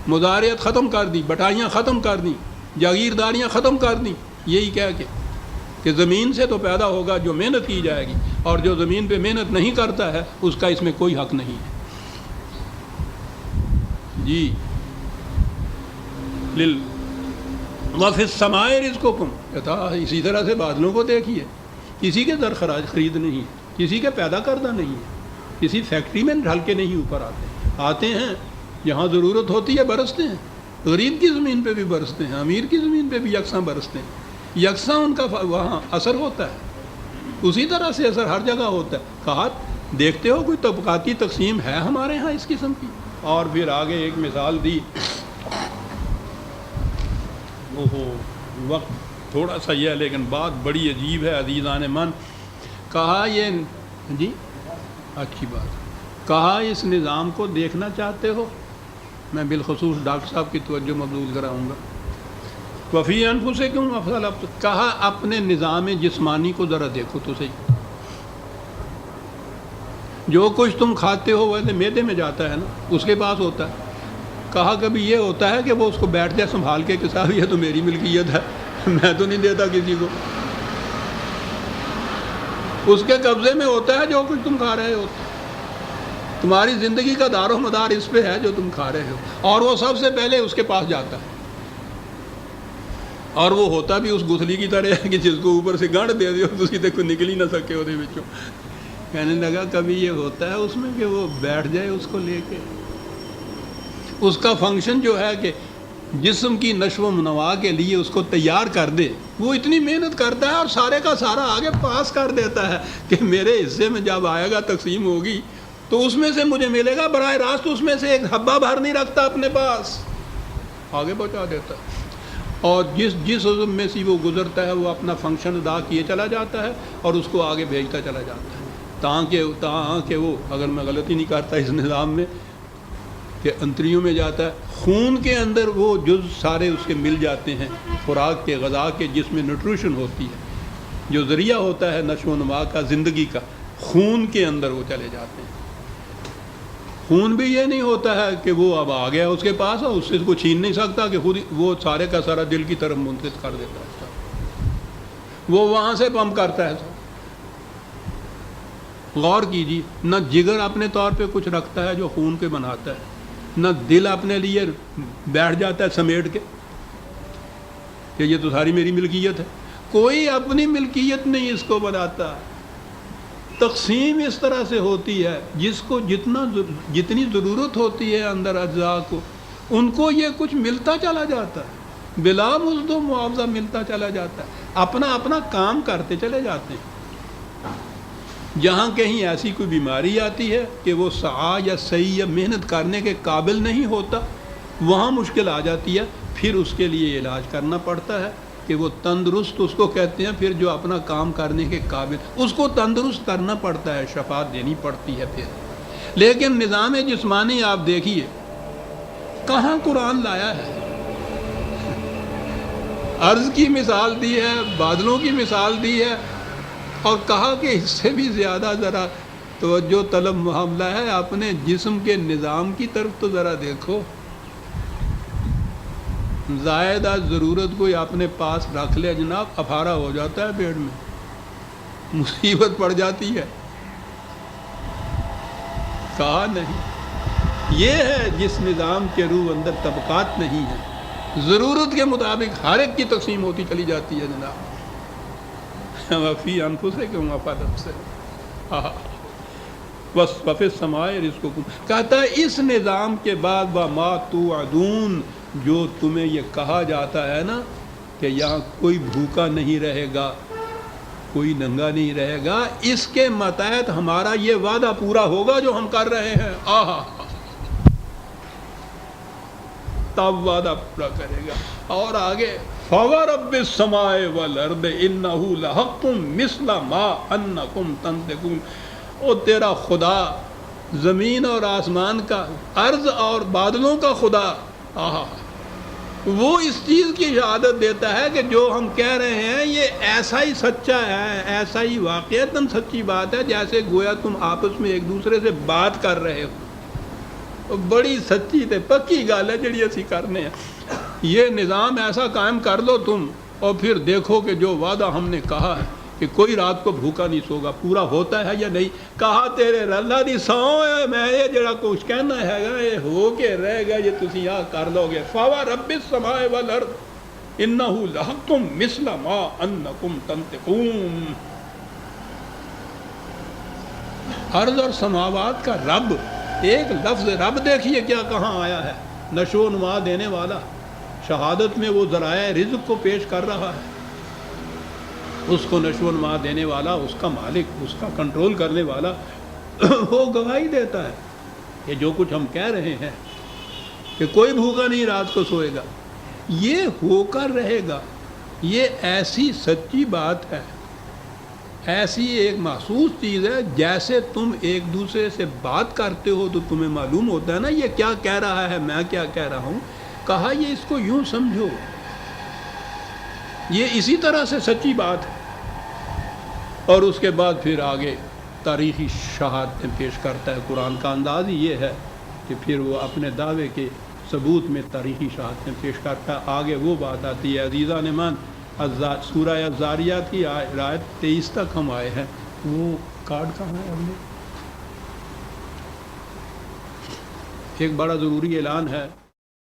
مزارعت ختم کر دی، بٹائیاں ختم کر دیں، جاگیرداریاں ختم کر دیں، یہی کہہ کے کہ زمین سے تو پیدا ہوگا جو محنت کی جائے گی، اور جو زمین پہ محنت نہیں کرتا ہے اس کا اس میں کوئی حق نہیں ہے. جی وَفِي السَّمَاءِ رِزْقُكُمْ، اسی طرح سے بادلوں کو دیکھیے، کسی کے در خراج خرید نہیں ہے، کسی کے پیدا کردہ نہیں ہے، کسی فیکٹری میں ڈھل کے نہیں اوپر آتے ہیں، جہاں ضرورت ہوتی ہے برستے ہیں. غریب کی زمین پہ بھی برستے ہیں، امیر کی زمین پہ بھی یکساں برستے ہیں، یکساں ان کا وہاں اثر ہوتا ہے. اسی طرح سے اثر ہر جگہ ہوتا ہے. کہا دیکھتے ہو کوئی طبقاتی تقسیم ہے ہمارے ہاں اس قسم کی؟ اور پھر آگے ایک مثال دی. وقت تھوڑا سا یہ ہے لیکن بات بڑی عجیب ہے عزیزان من. کہا یہ جی اچھی بات، کہا اس نظام کو دیکھنا چاہتے ہو؟ میں بالخصوص ڈاکٹر صاحب کی توجہ مبذول کراؤں گا. وفی انفسکم افضل، کہا اپنے نظام جسمانی کو ذرا دیکھو تو صحیح. جو کچھ تم کھاتے ہو وہ معدے میں جاتا ہے نا، اس کے پاس ہوتا ہے. کہا کبھی یہ ہوتا ہے کہ وہ اس کو بیٹھ جائے سنبھال کے صاحب یہ تو میری ملکیت ہے، میں تو نہیں دیتا کسی کو، اس کے قبضے میں ہوتا ہے جو کچھ تم کھا رہے ہو، تمہاری زندگی کا دار و مدار اس پہ ہے جو تم کھا رہے ہو، اور وہ سب سے پہلے اس کے پاس جاتا ہے، اور وہ ہوتا بھی اس گٹھلی کی طرح ہے کہ جس کو اوپر سے گنڈ دے دیو تو سیدھے کوئی نکل ہی نہ سکے وہ بچوں۔ کہنے لگا کبھی یہ ہوتا ہے اس میں کہ وہ بیٹھ جائے اس کو لے کے، اس کا فنکشن جو ہے کہ جسم کی نشو و نما کے لیے اس کو تیار کر دے، وہ اتنی محنت کرتا ہے اور سارے کا سارا آگے پاس کر دیتا ہے کہ میرے حصے میں جب آئے گا تقسیم ہوگی تو اس میں سے مجھے ملے گا براہ راست، اس میں سے ایک حبہ بھر نہیں رکھتا اپنے پاس، آگے پہنچا دیتا ہے، اور جس عزم میں سے وہ گزرتا ہے وہ اپنا فنکشن ادا کیے چلا جاتا ہے اور اس کو آگے بھیجتا چلا جاتا ہے، تاکہ وہ، اگر میں غلطی نہیں کرتا اس نظام میں، کہ انتریوں میں جاتا ہے، خون کے اندر وہ جز سارے اس کے مل جاتے ہیں، خوراک کے، غذا کے، جس میں نیوٹریشن ہوتی ہے، جو ذریعہ ہوتا ہے نشو و نما کا، زندگی کا، خون کے اندر وہ چلے جاتے ہیں۔ خون بھی یہ نہیں ہوتا ہے کہ وہ اب آ گیا اس کے پاس اور اس سے کو چھین نہیں سکتا کہ خود وہ سارے کا سارا دل کی طرف منتقل کر دیتا ہے، وہ وہاں سے پمپ کرتا ہے۔ غور کیجیے، نہ جگر اپنے طور پہ کچھ رکھتا ہے جو خون کے بناتا ہے، نہ دل اپنے لیے بیٹھ جاتا ہے سمیٹ کے کہ یہ تو ساری میری ملکیت ہے، کوئی اپنی ملکیت نہیں اس کو بناتا۔ تقسیم اس طرح سے ہوتی ہے، جس کو جتنی ضرورت ہوتی ہے اندر اجزاء کو، ان کو یہ کچھ ملتا چلا جاتا ہے، بلا مزد و معاوضہ ملتا چلا جاتا ہے، اپنا اپنا کام کرتے چلے جاتے ہیں۔ جہاں کہیں ایسی کوئی بیماری آتی ہے کہ وہ سعی یا صحیح یا محنت کرنے کے قابل نہیں ہوتا، وہاں مشکل آ جاتی ہے، پھر اس کے لیے علاج کرنا پڑتا ہے کہ وہ تندرست، اس کو کہتے ہیں پھر جو اپنا کام کرنے کے قابل، اس کو تندرست کرنا پڑتا ہے، شفا دینی پڑتی ہے پھر۔ لیکن نظام جسمانی آپ دیکھیے کہاں قرآن لایا ہے، ارض کی مثال دی ہے، بادلوں کی مثال دی ہے، اور کہا کہ اس سے بھی زیادہ ذرا توجہ طلب معاملہ ہے، اپنے جسم کے نظام کی طرف تو ذرا دیکھو، زائدہ ضرورت کوئی اپنے پاس رکھ لے جناب، افارہ ہو جاتا ہے پیٹ میں، مصیبت پڑ جاتی ہے۔ کہا نہیں، یہ ہے جس نظام کے روح اندر طبقات نہیں ہیں، ضرورت کے مطابق ہر ایک کی تقسیم ہوتی چلی جاتی ہے جناب۔ وفی انفسکم وفی وفی السماء رزقکم، کہتا ہے اس نظام کے بعد وما توعدون، جو تمہیں یہ کہا جاتا ہے نا کہ یہاں کوئی بھوکا نہیں رہے گا، کوئی ننگا نہیں رہے گا، اس کے متحد ہمارا یہ وعدہ پورا ہوگا جو ہم کر رہے ہیں، تب وعدہ پورا کرے گا۔ اور آگے فَوَرَبِّ السَّمَاءِ وَالْأَرْضِ إِنَّهُ لَحَقٌّ مِثْلَ مَا أَنَّكُمْ تَنطِقُونَ، او تیرا خدا زمین اور آسمان کا، ارض اور بادلوں کا خدا، وہ اس چیز کی شہادت دیتا ہے کہ جو ہم کہہ رہے ہیں یہ ایسا ہی سچا ہے، ایسا ہی واقعتاً سچی بات ہے، جیسے گویا تم آپس میں ایک دوسرے سے بات کر رہے ہو، بڑی سچی تے پکی گل ہے جڑی اسی کرنے ہیں۔ یہ نظام ایسا قائم کر لو تم، اور پھر دیکھو کہ جو وعدہ ہم نے کہا ہے کہ کوئی رات کو بھوکا نہیں سوگا، پورا ہوتا ہے یا نہیں؟ کہا تیرے اللہ دی سوں ہے، میں یہ جڑا کچھ کہنا ہے گا یہ ہو کے رہ گا، یہ تسی یہاں کر لو گے۔ فَوَرَبِّ السَّمَاءِ وَالْأَرْضِ إِنَّهُ لَحَقٌّ مِثْلَ مَا أَنَّكُمْ تَنطِقُونَ۔ ارض اور سماوات کا رب، ایک لفظ رب دیکھیے کیا کہاں آیا ہے، نشو و نما دینے والا، شہادت میں وہ ذرائع رزق کو پیش کر رہا ہے، اس کو نشو و نما دینے والا، اس کا مالک، اس کا کنٹرول کرنے والا، وہ گواہی دیتا ہے کہ جو کچھ ہم کہہ رہے ہیں کہ کوئی بھوکا نہیں رات کو سوئے گا، یہ ہو کر رہے گا۔ یہ ایسی سچی بات ہے، ایسی ایک محسوس چیز ہے، جیسے تم ایک دوسرے سے بات کرتے ہو تو تمہیں معلوم ہوتا ہے نا یہ کیا کہہ رہا ہے، میں کیا کہہ رہا ہوں۔ کہا یہ اس کو یوں سمجھو، یہ اسی طرح سے سچی بات ہے۔ اور اس کے بعد پھر آگے تاریخی شہادتیں پیش کرتا ہے۔ قرآن کا انداز ہی یہ ہے کہ پھر وہ اپنے دعوے کے ثبوت میں تاریخی شہادتیں پیش کرتا ہے۔ آگے وہ بات آتی ہے عزیزان من، سورہ الزاریات کی آیت 23 تک ہم آئے ہیں۔ وہ کارڈ کہاں ہے؟ ہم نے ایک بڑا ضروری اعلان ہے۔